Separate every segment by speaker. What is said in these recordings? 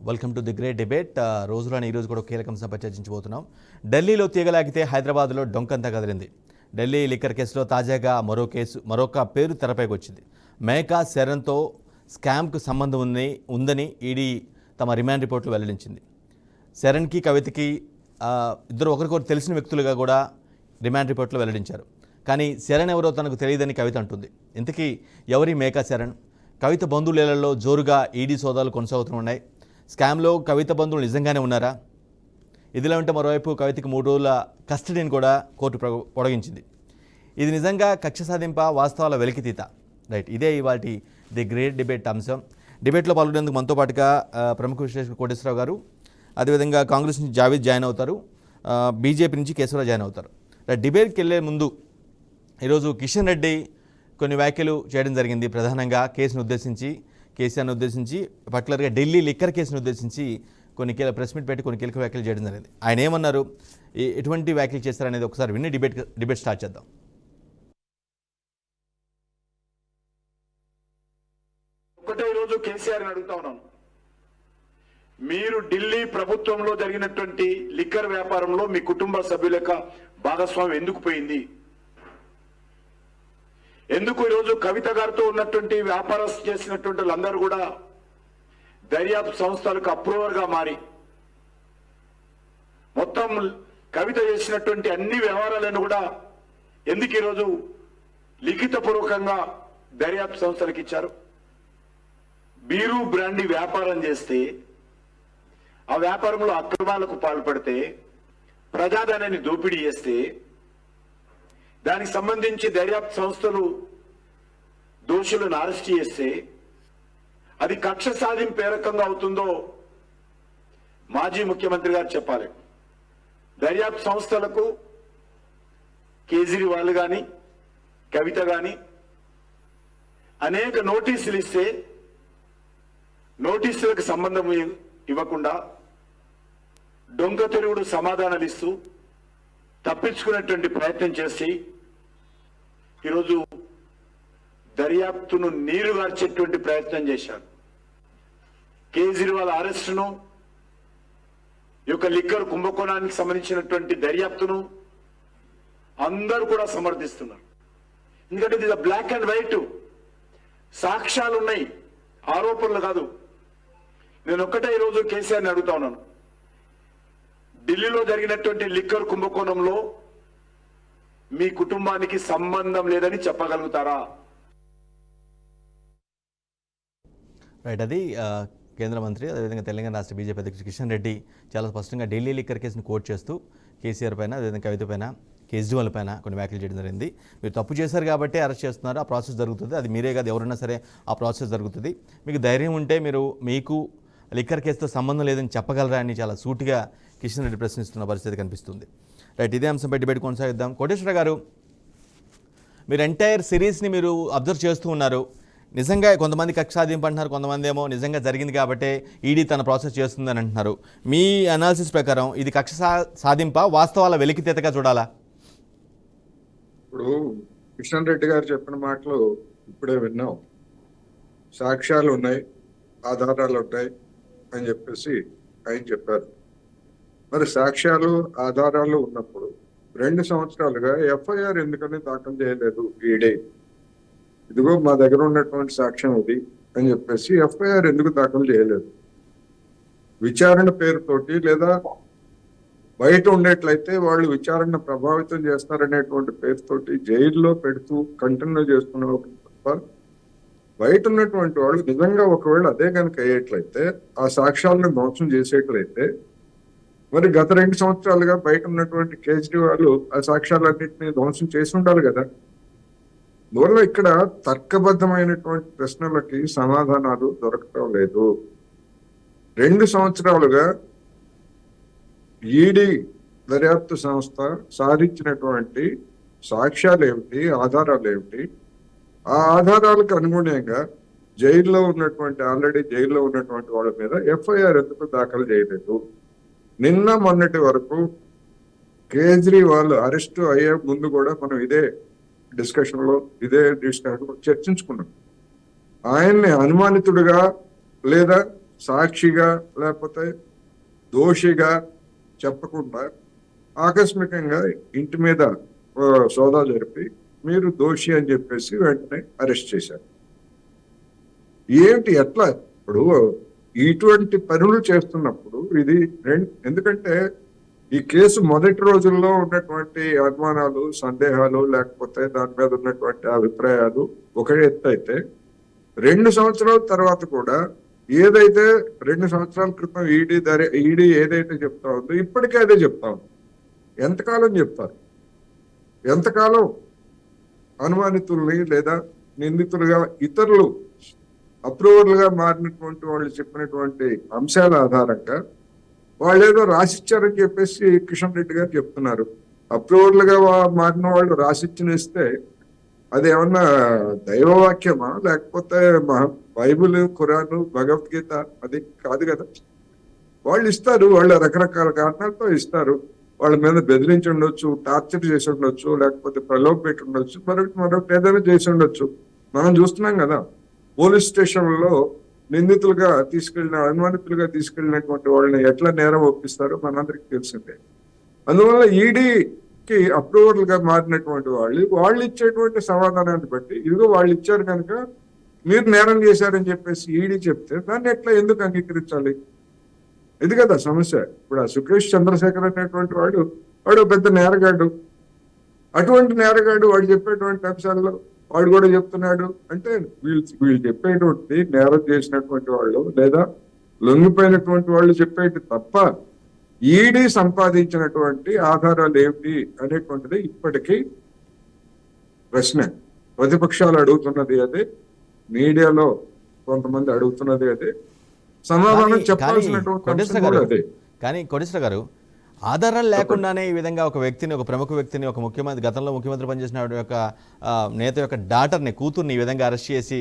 Speaker 1: Welcome to the great debate. రోజులోని ఈరోజు కూడా కీలక అంశంపై చర్చించబోతున్నాం. ఢిల్లీలో తీగలాగితే హైదరాబాద్లో డొంకంతా కదిలింది. ఢిల్లీ లిక్కర్ కేసులో తాజాగా మరొక పేరు తెరపైకి వచ్చింది. మేకా శరణ్తో స్కామ్కు సంబంధం ఉందని ఈడీ తమ రిమాండ్ రిపోర్ట్లో వెల్లడించింది. శరణ్కి కవితకి ఇద్దరు ఒకరికొకరు తెలిసిన వ్యక్తులుగా కూడా రిమాండ్ రిపోర్ట్లో వెల్లడించారు. కానీ శరణ్ ఎవరో తనకు తెలియదని కవిత అంటుంది. ఇంతకీ ఎవరి మేకా శరణ్? కవిత బంధువులలో జోరుగా ఈడీ సోదాలు కొనసాగుతున్నాయి. స్కామ్లో కవిత బంధువులు నిజంగానే ఉన్నారా? ఇదిలా ఉంటే మరోవైపు కవితకి 3 రోజుల కస్టడీని కూడా కోర్టు పొడిగించింది. ఇది నిజంగా కక్ష సాధింప, వాస్తవాల వెలికితీత? రైట్, ఇదే ఇవాళ ది గ్రేట్ డిబేట్ అంశం. డిబేట్లో పాల్గొనేందుకు మనతో పాటుగా ప్రముఖ విశ్లేషకులు కోటేశ్వరరావు గారు, అదేవిధంగా కాంగ్రెస్ నుంచి జావేద్ జాయిన్ అవుతారు, బీజేపీ నుంచి కేశవరావు జాయిన్ అవుతారు. రైట్, డిబేట్కి వెళ్ళే ముందు ఈరోజు కిషన్ రెడ్డి కొన్ని వ్యాఖ్యలు చేయడం జరిగింది. ప్రధానంగా కేసును ఉద్దేశించి, కేసీఆర్ను ఉద్దేశించి, పర్టికులర్గా ఢిల్లీ లిక్కర్ కేసును ఉద్దేశించి కొన్ని ప్రెస్ మీట్ పెట్టి కొన్ని కీలక వ్యాఖ్యలు చేయడం జరిగింది. ఆయన ఏమన్నారు, ఎటువంటి వ్యాఖ్యలు చేస్తారనేది ఒకసారి విని డిబేట్ స్టార్ట్ చేద్దాం.
Speaker 2: ఒకటే రోజు కేసీఆర్ని అడుగుతా ఉన్నాను, మీరు ఢిల్లీ ప్రభుత్వంలో జరిగినటువంటి లిక్కర్ వ్యాపారంలో మీ కుటుంబ సభ్యుల యొక్క భాగస్వామ్యం ఎందుకు పోయింది? ఎందుకు ఈరోజు కవిత గారితో ఉన్నటువంటి వ్యాపారం చేసినటువంటి వాళ్ళందరూ కూడా దర్యాప్తు సంస్థలకు అప్రూవర్గా మారి మొత్తం కవిత చేసినటువంటి అన్ని వ్యవహారాలను కూడా ఎందుకు ఈరోజు లిఖితపూర్వకంగా దర్యాప్తు సంస్థలకు ఇచ్చారు? బీరు బ్రాండీ వ్యాపారం చేస్తే, ఆ వ్యాపారంలో అక్రమాలకు పాల్పడితే, ప్రజాధనాన్ని దోపిడీ చేస్తే, దానికి సంబంధించి దర్యాప్తు సంస్థలు దోషులను అరెస్ట్ చేస్తే అది కక్ష సాధింపు ఏ రకంగా అవుతుందో మాజీ ముఖ్యమంత్రి గారు చెప్పాలి. దర్యాప్తు సంస్థలకు కేజ్రీవాల్ కానీ కవిత కానీ అనేక నోటీసులు ఇస్తే నోటీసులకు సంబంధం ఇవ్వకుండా డొంక తిరుగుడు సమాధానాలు ఇస్తూ తప్పించుకునేటువంటి ప్రయత్నం చేసి ఈరోజు దర్యాప్తును నీరుగార్చేటువంటి ప్రయత్నం చేశారు. కేజ్రీవాల్ అరెస్టును, ఈ యొక్క లిక్కర్ కుంభకోణానికి సంబంధించినటువంటి దర్యాప్తును అందరూ కూడా సమర్థిస్తున్నారు. ఎందుకంటే ఇది బ్లాక్ అండ్ వైట్, సాక్ష్యాలు ఉన్నాయి, ఆరోపణలు కాదు. నేను ఒక్కటే ఈరోజు కేసీఆర్ని అడుగుతా ఉన్నాను, ఢిల్లీలో జరిగినటువంటి లిక్కర్ కుంభకోణంలో మీ కుటుంబానికి సంబంధం లేదని చెప్పగలుగుతారా?
Speaker 1: రైట్, అది కేంద్ర మంత్రి, అదేవిధంగా తెలంగాణ రాష్ట్ర బీజేపీ అధ్యక్షుడు కిషన్ రెడ్డి చాలా స్పష్టంగా ఢిల్లీ లిక్కర్ కేసును కోట్ చేస్తూ కేసీఆర్ పైన, అదేవిధంగా కవిత పైన, కేజ్రీవాల్ పైన కొన్ని వ్యాఖ్యలు చేయడం జరిగింది. మీరు తప్పు చేశారు కాబట్టి అరెస్ట్ చేస్తున్నారు, ఆ ప్రాసెస్ జరుగుతుంది, అది మీరే కాదు ఎవరైనా సరే ఆ ప్రాసెస్ జరుగుతుంది. మీకు ధైర్యం ఉంటే మీకు లిక్కర్ కేసుతో సంబంధం లేదని చెప్పగలరా అని చాలా సూటిగా కిషన్ రెడ్డి ప్రశ్నిస్తున్న పరిస్థితి కనిపిస్తుంది. రైట్, ఇదే అంశంపై డిబేట్ కొనసాగిద్దాం. కోటేశ్వర గారు, మీరు ఎంటైర్ సిరీస్ని మీరు అబ్జర్వ్ చేస్తూ ఉన్నారు. నిజంగా కొంతమంది కక్ష సాధింపు అంటున్నారు, కొంతమంది ఏమో నిజంగా జరిగింది కాబట్టి ఈడీ తన ప్రాసెస్ చేస్తుందని అంటున్నారు. మీ అనాలిసిస్ ప్రకారం ఇది కక్ష సాధింప, వాస్తవాల వెలికితీతగా చూడాలా?
Speaker 3: ఇప్పుడు కిషన్ రెడ్డి గారు చెప్పిన మాటలు ఇప్పుడే విన్నాం. సాక్ష్యాలు ఉన్నాయి, ఆధారాలు ఉంటాయి అని చెప్పేసి ఆయన చెప్పారు. మరి సాక్ష్యాలు ఆధారాలు ఉన్నప్పుడు 2 సంవత్సరాలుగా ఎఫ్ఐఆర్ ఎందుకని దాఖలు చేయలేదు ఈడీ? ఇదిగో మా దగ్గర ఉన్నటువంటి సాక్ష్యం ఇది అని చెప్పేసి ఎఫ్ఐఆర్ ఎందుకు దాఖలు చేయలేదు? విచారణ పేరుతోటి లేదా బయట ఉండేట్లయితే వాళ్ళు విచారణ ప్రభావితం చేస్తారనేటువంటి పేరుతోటి జైల్లో పెడుతూ కంటిన్యూ చేస్తున్నారు తప్ప, బయట ఉన్నటువంటి వాళ్ళు నిజంగా ఒకవేళ అదే కనుక అయ్యేట్లయితే, ఆ సాక్ష్యాలను ధ్వంసం చేసేట్లయితే, మరి గత 2 సంవత్సరాలుగా బయట ఉన్నటువంటి కేజ్రీవాల్ ఆ సాక్ష్యాలన్నింటినీ ధ్వంసం చేసి ఉండాలి కదా. అందువల్ల ఇక్కడ తర్కబద్ధమైనటువంటి ప్రశ్నలకి సమాధానాలు దొరకటం లేదు. 2 సంవత్సరాలుగా ఈడీ దర్యాప్తు సంస్థ సాధించినటువంటి సాక్ష్యాలు ఏమిటి, ఆధారాలు ఏమిటి? ఆ ఆధారాలకు అనుగుణంగా ఆల్రెడీ జైల్లో ఉన్నటువంటి వాళ్ళ మీద ఎఫ్ఐఆర్ ఎందుకు దాఖలు చేయలేదు? నిన్న మొన్నటి వరకు కేజ్రీవాల్ అరెస్టు అయ్యే ముందు కూడా మనం ఇదే డిస్కషన్ చర్చించుకున్నాం. ఆయన్ని అనుమానితుడిగా లేదా సాక్షిగా లేకపోతే దోషిగా చెప్పకుండా ఆకస్మికంగా ఇంటి మీద సోదా జరిపి మీరు దోషి అని చెప్పేసి వెంటనే అరెస్ట్ చేశారు. ఏంటి ఎట్లా? ఇప్పుడు ఇటువంటి పనులు చేస్తున్నప్పుడు ఇది ఎందుకంటే ఈ కేసు మొదటి రోజుల్లో ఉన్నటువంటి అనుమానాలు, సందేహాలు, లేకపోతే దాని మీద ఉన్నటువంటి అభిప్రాయాలు ఒక ఎత్తు అయితే 2 సంవత్సరాల తర్వాత కూడా ఏదైతే 2 సంవత్సరాల క్రితం ఈడీ ఏదైతే చెప్తా ఉందో ఇప్పటికే అదే చెప్తా ఉంది. ఎంతకాలం చెప్తారు? ఎంతకాలం అనుమానితుల్ని లేదా నిందితులుగా ఇతరులు అప్రూవర్లుగా మారినటువంటి వాళ్ళు చెప్పినటువంటి అంశాల ఆధారంగా వాళ్ళు ఏదో రాసిచ్చారని చెప్పేసి కిషన్ రెడ్డి గారు చెప్తున్నారు. అప్రూవర్లుగా మారిన వాళ్ళు రాసిచ్చిన ఇస్తే అది ఏమన్నా దైవవాక్యమా, లేకపోతే బైబిల్, ఖురాను, భగవద్గీత? అది కాదు కదా. వాళ్ళు ఇస్తారు, వాళ్ళు రకరకాల కారణాలతో ఇస్తారు. వాళ్ళ మీద బెదిరించి ఉండొచ్చు, టార్చర్ చేసి ఉండొచ్చు, లేకపోతే ప్రలోభ పెట్టి ఉండొచ్చు, మరొకటి ఏదైనా చేసి ఉండొచ్చు. మనం చూస్తున్నాం కదా, పోలీస్ స్టేషన్లో నిందితులుగా అనుమానితులుగా తీసుకెళ్ళినటువంటి వాళ్ళని ఎట్లా నేరం ఒప్పిస్తారో మనందరికీ తెలిసిందే. అందువల్ల ఈడీకి అప్రూవర్లుగా మారినటువంటి వాళ్ళు ఇచ్చేటువంటి సమాధానాన్ని బట్టి ఇదిగో వాళ్ళు ఇచ్చారు కనుక మీరు నేరం చేశారని చెప్పేసి ఈడీ చెప్తే దాన్ని ఎట్లా ఎందుకు అంగీకరించాలి? ఇది కదా సమస్య. ఇప్పుడు ఆ సుకేష్ చంద్రశేఖర్ అనేటువంటి వాడు పెద్ద నేరగాడు. అటువంటి నేరగాడు వాడు చెప్పేటువంటి అంశాల్లో వాడు కూడా చెప్తున్నాడు అంటే వీళ్ళు చెప్పేటువంటి నేరం చేసినటువంటి వాళ్ళు లేదా లొంగిపోయినటువంటి వాళ్ళు చెప్పేది తప్ప ఈడీ సంపాదించినటువంటి ఆధారాలు ఏమిటి అనేటువంటిది ఇప్పటికీ ప్రశ్న. ప్రతిపక్షాలు అడుగుతున్నది అదే, మీడియాలో కొంతమంది అడుగుతున్నది అదే, సమాధానం చెప్పాల్సినటువంటి అంశం కూడా అదే.
Speaker 1: కానీ కోటేశ్వర గారు, ఆధారాలు లేకుండానే ఈ విధంగా ఒక వ్యక్తిని, ఒక ప్రముఖ వ్యక్తిని, ఒక ముఖ్యమంత్రి, గతంలో ముఖ్యమంత్రి పనిచేసిన యొక్క నేత యొక్క డాటర్ని, కూతుర్ని ఈ విధంగా అరెస్ట్ చేసి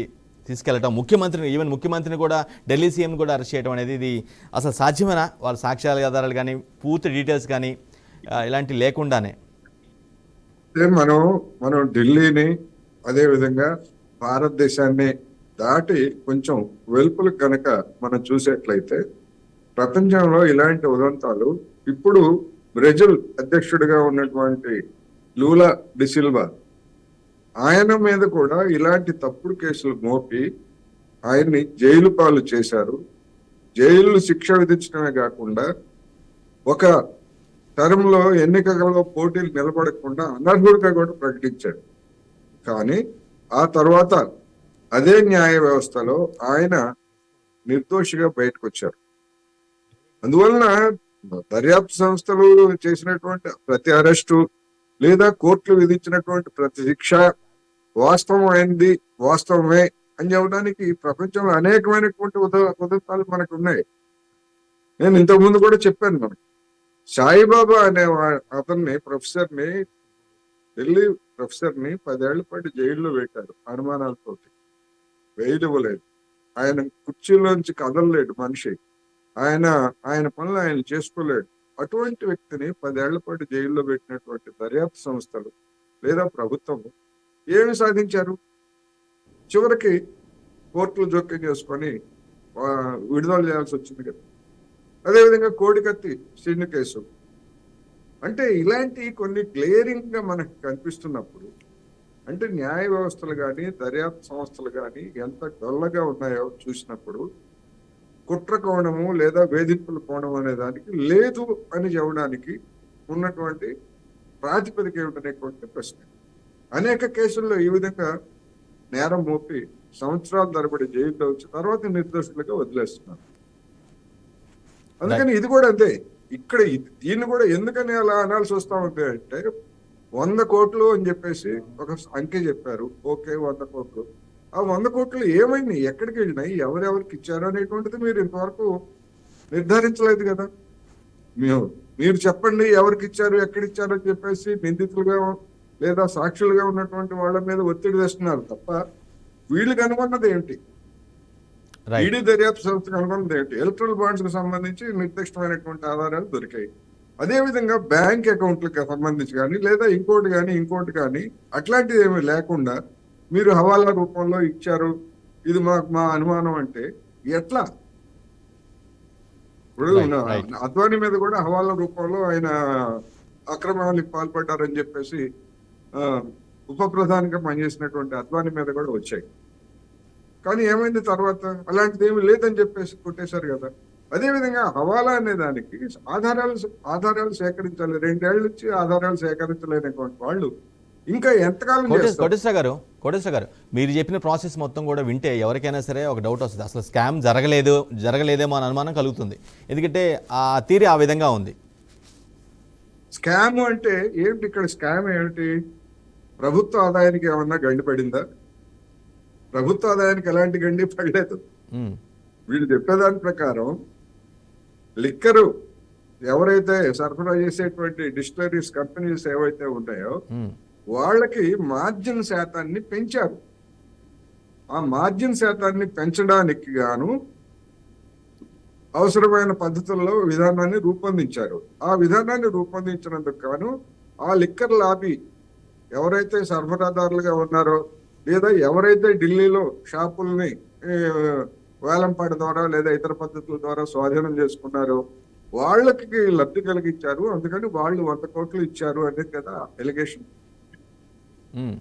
Speaker 1: తీసుకెళ్లడం, ఈవెన్ ముఖ్యమంత్రిని కూడా, ఢిల్లీ సీఎం కూడా అరెస్ట్ చేయడం అనేది ఇది అసలు సాధ్యమేనా? వాళ్ళ సాక్ష్యాల ఆధారాలు కానీ, పూర్తి డీటెయిల్స్ కానీ ఇలాంటి లేకుండానే
Speaker 3: మనం ఢిల్లీని అదేవిధంగా భారతదేశాన్ని దాటి కొంచెం వెలుపులు కనుక మనం చూసేట్లయితే ప్రపంచంలో ఇలాంటి ఉదంతాలు ఇప్పుడు బ్రెజిల్ అధ్యక్షుడిగా ఉన్నటువంటి లూలా డిసిల్వా ఆయన మీద కూడా ఇలాంటి తప్పుడు కేసులు మోపి ఆయన్ని జైలు పాలు చేశారు. జైలు శిక్ష విధించడమే కాకుండా ఒక టర్మ్ లో ఎన్నికలలో పోటీలు నిలబడకుండా అనర్హుడిగా కూడా ప్రకటించాడు. కానీ ఆ తర్వాత అదే న్యాయ వ్యవస్థలో ఆయన నిర్దోషిగా బయటకు వచ్చారు. అందువలన దర్యాప్తు సంస్థలు చేసినటువంటి ప్రతి అరెస్టు లేదా కోర్టులు విధించినటువంటి ప్రతి శిక్ష వాస్తవమే అని చెప్పడానికి ప్రపంచంలో అనేకమైనటువంటి ఉదంతాలు మనకు ఉన్నాయి. నేను ఇంతకుముందు కూడా చెప్పాను. మనకి సాయిబాబా అనే అతన్ని ఢిల్లీ ప్రొఫెసర్ని 10 ఏళ్ల పాటు జైల్లో పెట్టారు అనుమానాలతోటి. బెయిల్ ఇవ్వలేదు. ఆయన కుర్చీలోంచి కదలలేడు మనిషి. ఆయన పనులు ఆయన చేసుకోలేడు. అటువంటి వ్యక్తిని 10 ఏళ్ల పాటు జైల్లో పెట్టినటువంటి దర్యాప్తు సంస్థలు లేదా ప్రభుత్వం ఏమి సాధించారు? చివరికి కోర్టులు జోక్యం చేసుకొని విడుదల చేయాల్సి వచ్చింది కదా. అదేవిధంగా కోడికత్తి శ్రీను కేసు అంటే ఇలాంటి కొన్ని క్లియరింగ్ గా మనకు కనిపిస్తున్నప్పుడు అంటే న్యాయ వ్యవస్థలు కానీ దర్యాప్తు సంస్థలు కానీ ఎంత డొల్లగా ఉన్నాయో చూసినప్పుడు కుట్ర కోణము లేదా వేధింపుల కోణం అనే దానికి లేదు అని చెప్పడానికి ఉన్నటువంటి ప్రాతిపదిక ఏమిటనేటువంటి ప్రశ్న. అనేక కేసుల్లో ఈ విధంగా నేరం మోపి సంవత్సరాల తరబడి జైల్లో వచ్చి తర్వాత నిర్దోషులుగా వదిలేస్తున్నారు. అందుకని ఇది కూడా అంతే. ఇక్కడ దీన్ని కూడా ఎందుకని అలా అనాల్సి వస్తా ఉంది అంటే 100 కోట్లు అని చెప్పేసి ఒక అంకె చెప్పారు. ఓకే, 100 కోట్లు. ఆ 100 కోట్లు ఏమైంది, ఎక్కడికి వెళ్ళినాయి, ఎవరెవరికి ఇచ్చారు అనేటువంటిది మీరు ఇంతవరకు నిర్ధారించలేదు కదా. మీరు చెప్పండి ఎవరికి ఇచ్చారు, ఎక్కడిచ్చారు అని చెప్పేసి నిందితులుగా లేదా సాక్షులుగా ఉన్నటువంటి వాళ్ళ మీద ఒత్తిడి వేస్తున్నారు తప్ప వీళ్ళు కనుగొన్నది ఏంటి? ఈడీ దర్యాప్తు సంస్థ కనుగొన్నది ఏంటి? ఎలక్ట్రల్ బాండ్స్ కు సంబంధించి నిర్దిష్టమైనటువంటి ఆధారాలు దొరికాయి. అదేవిధంగా బ్యాంక్ అకౌంట్లకు సంబంధించి కానీ లేదా ఇంకోటి కానీ అట్లాంటిది ఏమీ లేకుండా మీరు హవాలా రూపంలో ఇచ్చారు, ఇది మా అనుమానం అంటే ఎట్లా? ఇప్పుడు అద్వానీ మీద కూడా హవాలా రూపంలో ఆయన అక్రమాలకు పాల్పడ్డారని చెప్పేసి ఆ, ఉప ప్రధానిగా పనిచేసినటువంటి అద్వానీ మీద కూడా వచ్చాయి. కానీ ఏమైంది తర్వాత? అలాంటిది ఏమి లేదని చెప్పేసి కొట్టేశారు కదా. అదేవిధంగా హవాలా అనే దానికి ఆధారాలు సేకరించాలి. 2 ఏళ్ళ నుంచి ఆధారాలు సేకరించలేనటువంటి వాళ్ళు ఇంకా ఎంతకాలం చేస్తారు?
Speaker 1: కోటేశ్వర గారు మీరు చెప్పిన ప్రాసెస్ మొత్తం కూడా వింటే ఎవరికైనా సరే ఒక డౌట్ వస్తుంది, అసలు స్కామ్ జరగలేదేమో అని అనుమానం కలుగుతుంది. ఎందుకంటే ఆ తీరి ఆ విధంగా ఉంది.
Speaker 3: స్కామ్ అంటే ఏమిటి? ఇక్కడ స్కామ్ ఏమిటి? ప్రభుత్వ ఆదాయానికి ఏమన్నా గండి పడిందా? ప్రభుత్వ ఆదాయానికి ఎలాంటి గండి పడలేదు.
Speaker 1: ఉమ్,
Speaker 3: వీళ్ళు చెప్పేదాని ప్రకారం లిక్కరు ఎవరైతే సరఫరా చేసేటువంటి డిస్టిలరీస్ కంపెనీస్ ఏవైతే ఉంటాయో
Speaker 1: ఉమ్,
Speaker 3: వాళ్ళకి మార్జిన్ శాతాన్ని పెంచారు. ఆ మార్జిన్ శాతాన్ని పెంచడానికి గాను అవసరమైన పద్ధతుల్లో విధానాన్ని రూపొందించారు. ఆ విధానాన్ని రూపొందించినందుకు గాను ఆ లిక్కర్ లాబీ ఎవరైతే సరఫరాదారులుగా ఉన్నారో లేదా ఎవరైతే ఢిల్లీలో షాపుల్ని వేలంపాట ద్వారా లేదా ఇతర పద్ధతుల ద్వారా స్వాధీనం చేసుకున్నారో వాళ్ళకి లబ్ధి కలిగించారు. అందుకని వాళ్ళు 100 కోట్లు ఇచ్చారు అనేది కదా ఎలిగేషన్.
Speaker 1: ఉమ్.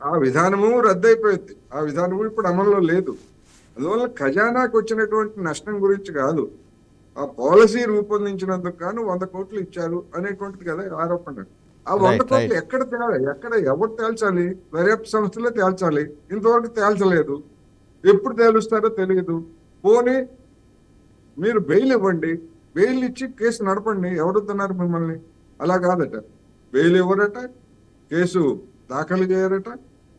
Speaker 3: ఆ విధానము రద్దయిపోయింది. ఆ విధానము ఇప్పుడు అమల్లో లేదు. అందువల్ల ఖజానాకు వచ్చినటువంటి నష్టం గురించి కాదు, ఆ పాలసీ రూపొందించినందుకు గాను 100 కోట్లు ఇచ్చారు అనేటువంటిది కదా ఆరోపణ. ఆ 100 కోట్లు ఎక్కడ ఎవరు తేల్చాలి? దర్యాప్తు సంస్థలే తేల్చాలి. ఇంతవరకు తేల్చలేదు. ఎప్పుడు తేలుస్తారో తెలియదు. పోనీ మీరు బెయిల్ ఇవ్వండి, బెయిల్ ఇచ్చి కేసు నడపండి. ఎవరుతున్నారు మిమ్మల్ని? అలా కాదట, బెయిల్ ఇవ్వరట, కేసు దాఖలు చేయరట.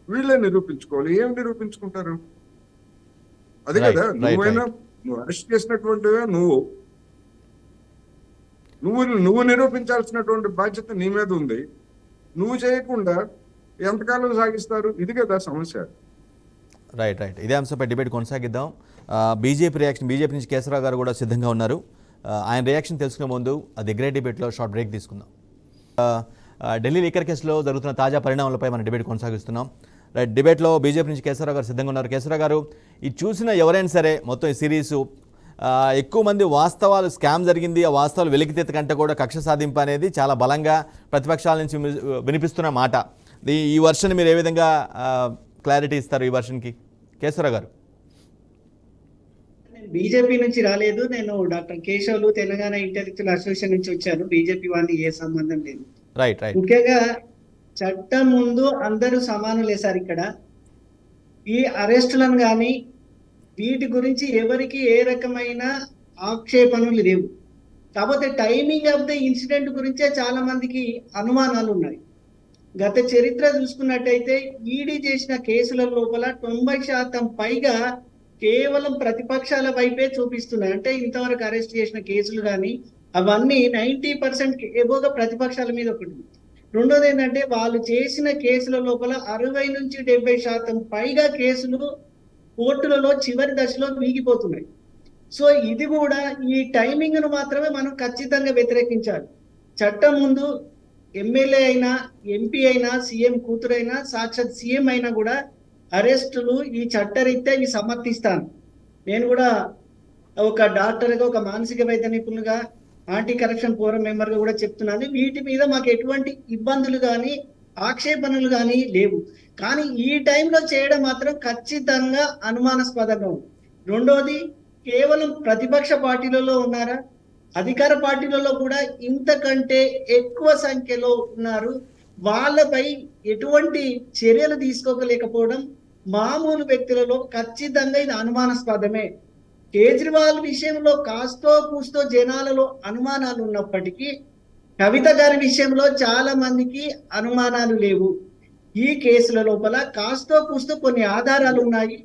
Speaker 3: వీళ్ళే నిరూపించుకోవాలి. ఏం నిరూపించుకుంటారు? అది కదా నువ్వు అరెస్ట్ చేసినటువంటివే నువ్వు నిరూపించాల్సినటువంటి బాధ్యత నీ మీద ఉంది. నువ్వు చేయకుండా ఎంతకాలం సాగిస్తారు? ఇది కదా సమస్య.
Speaker 1: రైట్. ఇదే అంశంపై డిబేట్ కొనసాగిద్దాం. బీజేపీ నుంచి కేశవరావు గారు కూడా సిద్ధంగా ఉన్నారు. ఆయన రియాక్షన్ తెలుసుకునే ముందు ది గ్రేట్ డిబేట్లో షార్ట్ బ్రేక్ తీసుకుందాం. ఢిల్లీ లిక్కర్ కేసులో జరుగుతున్న తాజా పరిణామాలపై మనం డిబేట్ కొనసాగిస్తున్నాం. రైట్, డిబేట్లో బీజేపీ నుంచి కేశవరావు గారు సిద్ధంగా ఉన్నారు. కేశవరావు గారు, ఇది చూసిన ఎవరైనా సరే మొత్తం ఈ సిరీసు ఎక్కువ మంది వాస్తవాలు స్కామ్ జరిగింది, ఆ వాస్తవాలు వెలికితెత్త కంటే కూడా కక్ష సాధింపు అనేది చాలా బలంగా ప్రతిపక్షాల నుంచి వినిపిస్తున్న మాట. ఈ వర్షన్ మీరు ఏ విధంగా క్లారిటీ ఇస్తారు? ఈ వర్షన్కి కేశవరావు గారు.
Speaker 4: బీజేపీ నుంచి రాలేదు, నేను doctor Keshavulu Telangana intellectual association నుంచి వచ్చాను. బీజేపీ వాడిని ఏ సంబంధం లేదు.
Speaker 1: రైట్.
Speaker 4: ముఖ్యంగా చట్టం ముందు అందరూ సమానులే సార్. ఇక్కడ ఈ అరెస్టులను కానీ వీటి గురించి ఎవరికి ఏ రకమైన ఆక్షేపణలు లేవు. కాకపోతే టైమింగ్ ఆఫ్ ద ఇన్సిడెంట్ గురించే చాలా మందికి అనుమానాలు ఉన్నాయి. గత చరిత్ర చూసుకున్నట్టయితే ఈడీ చేసిన కేసుల లోపల 90% పైగా కేవలం ప్రతిపక్షాల వైపే చూపిస్తున్నాయి. అంటే ఇంతవరకు అరెస్ట్ చేసిన కేసులు కానీ అవన్నీ 90% ఎబోగా ప్రతిపక్షాల మీద ఒకటి. రెండోది ఏంటంటే వాళ్ళు చేసిన కేసుల లోపల 60 నుంచి 70% పైగా కేసులు కోర్టులలో చివరి దశలో వీగిపోతున్నాయి. సో ఇది కూడా ఈ టైమింగ్ ను మాత్రమే మనం ఖచ్చితంగా వ్యతిరేకించాలి. చట్టం ముందు ఎమ్మెల్యే అయినా, ఎంపీ అయినా, సీఎం కూతురైనా, సాక్షాత్ సీఎం అయినా కూడా అరెస్టులు ఈ చట్టరీత్యా ఇవి సమర్థిస్తాను. నేను కూడా ఒక డాక్టర్గా, ఒక మానసిక వైద్య నిపుణులుగా, యాంటీ కరప్షన్ ఫోరం మెంబర్గా కూడా చెప్తున్నాను. వీటి మీద మాకు ఎటువంటి ఇబ్బందులు కానీ ఆక్షేపణలు కానీ లేవు. కానీ ఈ టైంలో చేయడం మాత్రం ఖచ్చితంగా అనుమానాస్పదంగా ఉంది. రెండోది, కేవలం ప్రతిపక్ష పార్టీలలో ఉన్నారా? అధికార పార్టీలలో కూడా ఇంతకంటే ఎక్కువ సంఖ్యలో ఉన్నారు. వాళ్ళపై ఎటువంటి చర్యలు తీసుకోలేకపోవడం మామూలు వ్యక్తులలో ఖచ్చితంగా ఇది అనుమానాస్పదమే. కేజ్రీవాల్ విషయంలో కాస్తో కూస్తో జనాలలో అనుమానాలు ఉన్నప్పటికీ కవిత గారి విషయంలో చాలా మందికి అనుమానాలు లేవు. ఈ కేసుల లోపల కాస్తో కూస్తో కొన్ని ఆధారాలు ఉన్నాయి.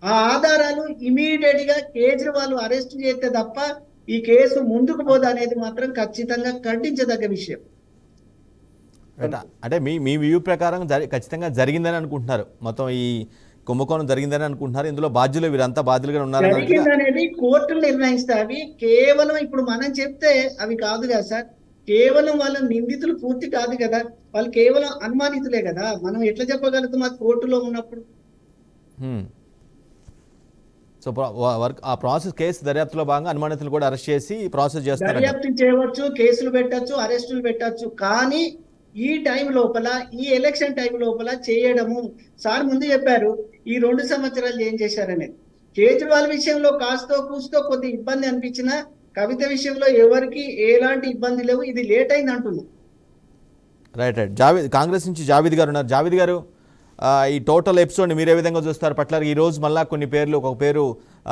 Speaker 4: ఆ ఆధారాలు ఇమీడియట్ గా కేజ్రీవాల్ అరెస్ట్ చేస్తే తప్ప ఈ కేసు ముందుకు పోదు అనేది మాత్రం ఖచ్చితంగా ఖండించదగ్గ విషయం.
Speaker 1: అంటే మీ వ్యూ ప్రకారం ఖచ్చితంగా జరిగిందని అనుకుంటున్నారు? మొత్తం ఈ కుంభకోణం జరిగిందని అనుకుంటున్నారు? ఇందులో బాధ్యులు వీరంతా బాధ్యులుగా ఉన్నారు
Speaker 4: జరిగిందనేది కోర్టులు నిర్ణయిస్తాయి. అవి కేవలం ఇప్పుడు మనం చెప్తే అవి కాదు కదా సార్. కేవలం వాళ్ళ నిందితులు పూర్తి కాదు కదా, వాళ్ళు కేవలం అనుమానితులే కదా. మనం ఎట్లా చెప్పగలుగుతాం అది కోర్టులో ఉన్నప్పుడు?
Speaker 1: సో వర్క్ ఆ ప్రాసెస్ కేసు దర్యాప్తులో భాగంగా అనుమానితులు కూడా అరెస్ట్ చేసి ప్రాసెస్ చేస్తున్నారు.
Speaker 4: దర్యాప్తు చేయవచ్చు, కేసులు పెట్టచ్చు, అరెస్టులు పెట్టచ్చు. కానీ ఈ టైం లోపల, ఈ ఎలక్షన్ టైం లోపల చేయడము, సార్ ముందు చెప్పారు ఈ 2 సంవత్సరాలు ఏం చేశారనేది. కేజ్రీవాల్ విషయంలో కాస్తో కూస్తో కొద్ది ఇబ్బంది అనిపించినా కవిత విషయంలో ఎవరికి ఎలాంటి ఇబ్బంది లేవు. ఇది లేట్ అయింది అంటున్నాం.
Speaker 1: రైట్. జావేద్, కాంగ్రెస్ నుంచి జావేద్ గారు ఉన్నారు. జావేద్ గారు, ఈ టోటల్ ఎపిసోడ్ని మీరు ఏ విధంగా చూస్తారు? పట్ల ఈరోజు మళ్ళీ కొన్ని పేర్లు, ఒక పేరు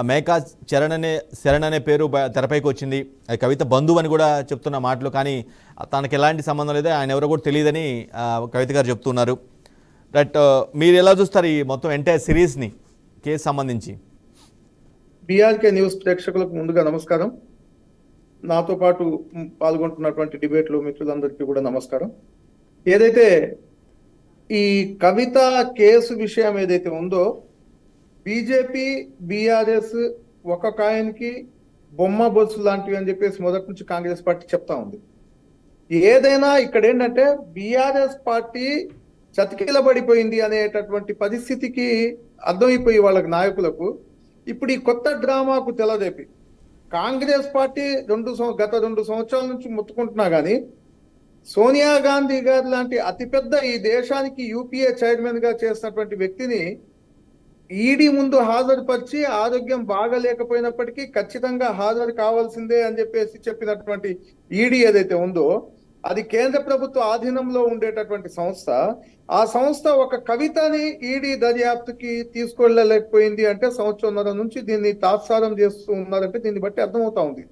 Speaker 1: మేకా శరణ్ అనే పేరు తెరపైకి వచ్చింది. అది కవిత బంధువు అని కూడా చెప్తున్న మాటలు, కానీ తనకు ఎలాంటి సంబంధం లేదు, ఆయన ఎవరో కూడా తెలియదని కవిత గారు చెప్తున్నారు. రైట్, మీరు ఎలా చూస్తారు ఈ మొత్తం ఎంటైర్ సిరీస్ని, కేసు సంబంధించి?
Speaker 5: బీఆర్కే న్యూస్ ప్రేక్షకులకు ముందుగా నమస్కారం. నాతో పాటు పాల్గొంటున్నటువంటి డిబేట్లో మిత్రులందరికీ కూడా నమస్కారం. ఏదైతే ఈ కవిత కేసు విషయం ఏదైతే ఉందో, బీజేపీ బీఆర్ఎస్ ఒక కాయనికి బొమ్మ బొత్సు లాంటివి అని చెప్పేసి మొదటి నుంచి కాంగ్రెస్ పార్టీ చెప్తా ఉంది. ఏదైనా ఇక్కడ ఏంటంటే బీఆర్ఎస్ పార్టీ చతికిలబడిపోయింది అనేటటువంటి పరిస్థితికి అర్థమైపోయి వాళ్ళకి నాయకులకు ఇప్పుడు ఈ కొత్త డ్రామాకు తెలదేపి కాంగ్రెస్ పార్టీ గత 2 సంవత్సరాల నుంచి మొత్తుకుంటున్నా కానీ సోనియా గాంధీ గారు లాంటి అతిపెద్ద ఈ దేశానికి యూపీఏ చైర్మన్ గా చేసినటువంటి వ్యక్తిని ఈడీ ముందు హాజరుపరిచి ఆరోగ్యం బాగలేకపోయినప్పటికీ ఖచ్చితంగా హాజరు కావాల్సిందే అని చెప్పేసి చెప్పినటువంటి ఈడీ ఏదైతే ఉందో, అది కేంద్ర ప్రభుత్వ ఆధీనంలో ఉండేటటువంటి సంస్థ. ఆ సంస్థ ఒక కవితని ఈడీ దర్యాప్తుకి తీసుకెళ్ళలేకపోయింది అంటే 1.5 సంవత్సరం నుంచి దీన్ని తాత్సారం చేస్తూ ఉన్నారంటే దీన్ని బట్టి అర్థమవుతా ఉంది.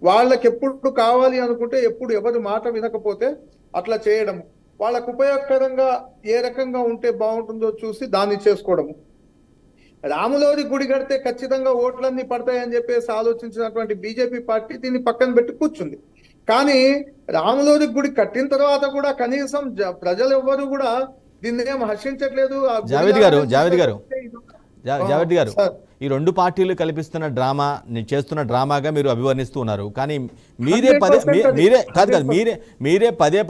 Speaker 5: వాళ్ళకి ఎప్పుడు కావాలి అనుకుంటే, ఎప్పుడు ఎవరి మాట వినకపోతే అట్లా చేయడము, వాళ్ళకు ఉపయోగకరంగా ఏ రకంగా ఉంటే బాగుంటుందో చూసి దాన్ని చేసుకోవడము. రాములోరి గుడి కడితే ఖచ్చితంగా ఓట్లన్నీ పడతాయని చెప్పేసి ఆలోచించినటువంటి బీజేపీ పార్టీ దీన్ని పక్కన పెట్టి కూర్చుంది. కానీ రాములోరి గుడి కట్టిన తర్వాత కూడా కనీసం ప్రజలు ఎవ్వరు కూడా దీన్ని ఏం హర్షించట్లేదు.
Speaker 1: జావేద్ గారు, ఈ 2 పార్టీలు కల్పిస్తున్న డ్రామా, చేస్తున్న డ్రామాగా మీరు అభివర్ణిస్తూ ఉన్నారు. కానీ మీరే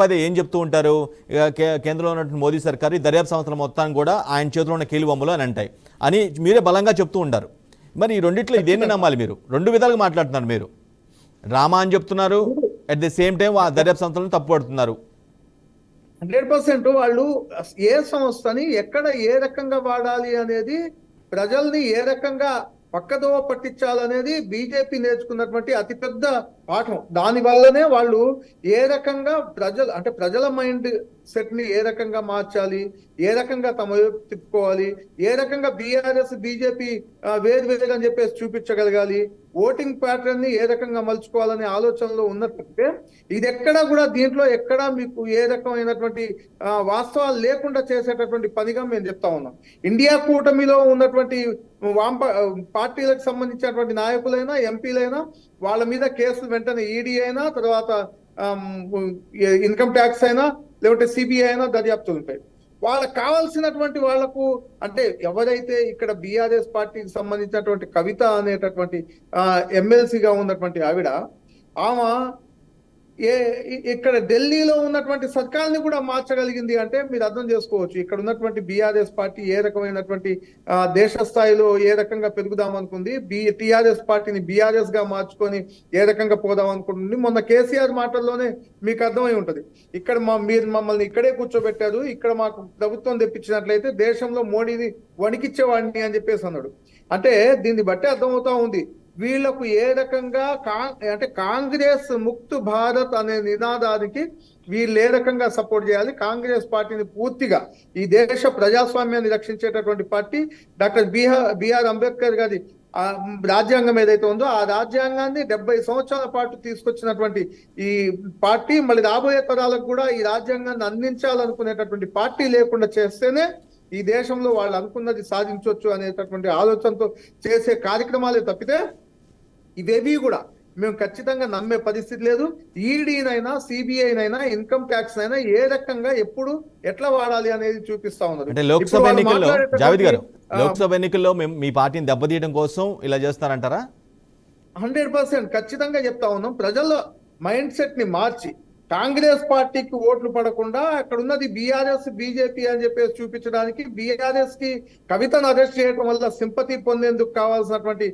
Speaker 1: పదే ఏం చెప్తూ ఉంటారు? కేంద్రంలో ఉన్నటువంటి మోదీ సర్కారు ఈ దర్యాప్తు సంస్థల మొత్తాన్ని కూడా ఆయన చేతిలో ఉన్న కీలుబొమ్మలు అని అంటాయి అని మీరే బలంగా చెప్తూ ఉంటారు. మరి ఈ రెండిట్లో ఇదేంటి నమ్మాలి? మీరు 2 విధాలుగా మాట్లాడుతున్నారు. మీరు డ్రామా అని చెప్తున్నారు, అట్ ది సేమ్ టైం ఆ దర్యాప్తు సంస్థలను తప్పుపడుతున్నారు.
Speaker 5: 100% వాళ్ళు ఏ సంస్థని ఎక్కడ ఏ రకంగా వాడాలి అనేది, ప్రజల్ని ఏ రకంగా పక్కదోవ పట్టించాలనేది బీజేపీ నేర్చుకున్నటువంటి అతిపెద్ద పాఠం. దాని వల్లనే వాళ్ళు ఏ రకంగా ప్రజల మైండ్ సెట్ ని ఏ రకంగా మార్చాలి, ఏ రకంగా తమ వైపు తిప్పుకోవాలి, ఏ రకంగా బీఆర్ఎస్ బీజేపీ వేరు అని చెప్పేసి చూపించగలగాలి, ఓటింగ్ ప్యాటర్న్ ని ఏ రకంగా మలుచుకోవాలనే ఆలోచనలో ఉన్నట్లయితే ఇది ఎక్కడా కూడా దీంట్లో ఎక్కడా మీకు ఏ రకమైనటువంటి వాస్తవాలు లేకుండా చేసేటటువంటి పనిగా మేము చెప్తా ఉన్నాం. ఇండియా కూటమిలో ఉన్నటువంటి పార్టీలకు సంబంధించినటువంటి నాయకులైనా ఎంపీలైనా వాళ్ళ మీద కేసులు వెంటనే ఈడీ అయినా, తర్వాత ఇన్కమ్ ట్యాక్స్ అయినా, లేకపోతే సిబిఐ అయినా దర్యాప్తులు ఉంటాయి. వాళ్ళకు కావాల్సినటువంటి వాళ్లకు అంటే ఎవరైతే ఇక్కడ బీఆర్ఎస్ పార్టీకి సంబంధించినటువంటి కవిత అనేటటువంటి ఎమ్మెల్సీగా ఉన్నటువంటి ఆమె ఇక్కడ ఢిల్లీలో ఉన్నటువంటి సర్కార్ని కూడా మార్చగలిగింది అంటే మీరు అర్థం చేసుకోవచ్చు ఇక్కడ ఉన్నటువంటి బీఆర్ఎస్ పార్టీ ఏ రకమైనటువంటి దేశ స్థాయిలో ఏ రకంగా పెరుగుదాం అనుకుంది, టీఆర్ఎస్ పార్టీని బీఆర్ఎస్ గా మార్చుకొని ఏ రకంగా పోదాం అనుకుంటుంది. మొన్న కేసీఆర్ మాటల్లోనే మీకు అర్థమై ఉంటది. ఇక్కడ మీరు మమ్మల్ని ఇక్కడే కూర్చోబెట్టారు, ఇక్కడ మాకు ప్రభుత్వం తెప్పించినట్లయితే దేశంలో మోడీని వణికిచ్చేవాడిని అని చెప్పేసి అన్నాడు. అంటే దీన్ని బట్టి అర్థమవుతా ఉంది వీళ్లకు ఏ రకంగా అంటే కాంగ్రెస్ ముక్త్ భారత్ అనే నినాదానికి వీళ్ళు ఏ రకంగా సపోర్ట్ చేయాలి. కాంగ్రెస్ పార్టీని పూర్తిగా ఈ దేశ ప్రజాస్వామ్యాన్ని రక్షించేటటువంటి పార్టీ డాక్టర్ బిఆర్ అంబేద్కర్ గారి రాజ్యాంగం ఏదైతే ఉందో ఆ రాజ్యాంగాన్ని 70 సంవత్సరాల పాటు తీసుకొచ్చినటువంటి ఈ పార్టీ మళ్ళీ రాబోయే తరాలకు కూడా ఈ రాజ్యాంగాన్ని అందించాలనుకునేటటువంటి పార్టీ లేకుండా చేస్తేనే ఈ దేశంలో వాళ్ళు అనుకున్నది సాధించవచ్చు అనేటటువంటి ఆలోచనతో చేసే కార్యక్రమాలే తప్పితే ఇవేవి కూడా మేము ఖచ్చితంగా నమ్మే పరిస్థితి లేదు. ఈడీనైనా సిబిఐనైనా ఇన్కమ్ ట్యాక్స్ అయినా ఏ రకంగా ఎప్పుడు ఎట్లా వాడాలి అనేది చూపిస్తా ఉన్నారు.
Speaker 1: అంటే లోక్సభ ఎన్నికల్లో జావేద్ గారు, లోక్సభ ఎన్నికల్లో మీ పార్టీని దెబ్బతీయడం కోసం ఇలా చేస్తారంటారా?
Speaker 5: 100% ఖచ్చితంగా చెప్తా ఉన్నాం. ప్రజల మైండ్ సెట్ ని మార్చి కాంగ్రెస్ పార్టీకి ఓట్లు పడకుండా అక్కడ ఉన్నది బీఆర్ఎస్ బీజేపీ అని చెప్పేసి చూపించడానికి, బీఆర్ఎస్ కి కవితను అరెస్ట్ చేయడం వల్ల సింపతి పొందేందుకు కావాల్సినటువంటి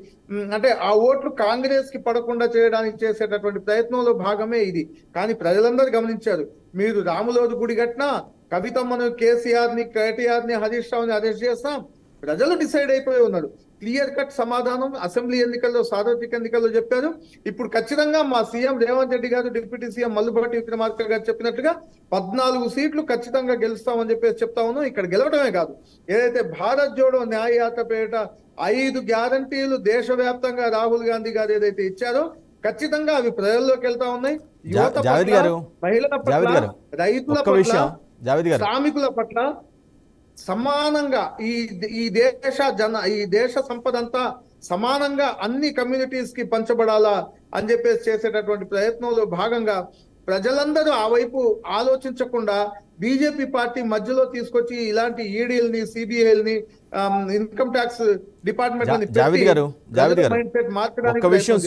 Speaker 5: అంటే ఆ ఓట్లు కాంగ్రెస్ కి పడకుండా చేయడానికి చేసేటటువంటి ప్రయత్నంలో భాగమే ఇది. కానీ ప్రజలందరూ గమనించారు, మీరు రాములోదు గుడి కట్టినా, కవితమ్మను, కేసీఆర్ ని, కేటీఆర్ ని, హరీష్ రావుని అరెస్ట్ చేస్తాం, ప్రజలు డిసైడ్ అయిపోయి ఉన్నారు. క్లియర్ కట్ సమాధానం అసెంబ్లీ ఎన్నికల్లో, సార్వత్రిక ఎన్నికల్లో చెప్పారు. ఇప్పుడు ఖచ్చితంగా మా సీఎం రేవంత్ రెడ్డి గారు, డిప్యూటీ సీఎం మల్లుభట్టి విక్రమార్క గారు చెప్పినట్టుగా 14 సీట్లు ఖచ్చితంగా గెలుస్తామని చెప్పేసి చెప్తా ఉన్నాం. ఇక్కడ గెలవడమే కాదు, ఏదైతే భారత్ జోడో న్యాయయాత్ర పేరిట 5 గ్యారంటీలు దేశవ్యాప్తంగా రాహుల్ గాంధీ గారు ఏదైతే ఇచ్చారో ఖచ్చితంగా అవి ప్రజల్లోకి వెళ్తా ఉన్నాయి. యువత
Speaker 1: జావేద్
Speaker 5: పట్ల,
Speaker 1: గారు,
Speaker 5: మహిళల
Speaker 1: జావేద్
Speaker 5: పట్ల,
Speaker 1: గారు,
Speaker 5: రైతుల
Speaker 1: ఒక్క
Speaker 5: పట్ల,
Speaker 1: విషయం జావేద్ గారు,
Speaker 5: శ్రామికుల పట్ల సమానంగా ఈ దేశ సంపద అంతా సమానంగా అన్ని కమ్యూనిటీస్ కి పంచబడాలా అని చెప్పేసి చేసేటటువంటి ప్రయత్నంలో భాగంగా ప్రజలందరూ ఆ వైపు ఆలోచించకుండా బీజేపీ పార్టీ మధ్యలో తీసుకొచ్చి ఇలాంటి ఈడీల్ని, సిబిఐల్ని, ఇన్కమ్ ట్యాక్స్ డిపార్ట్మెంట్
Speaker 1: జావేద్ గారు, ఒక్క విషయం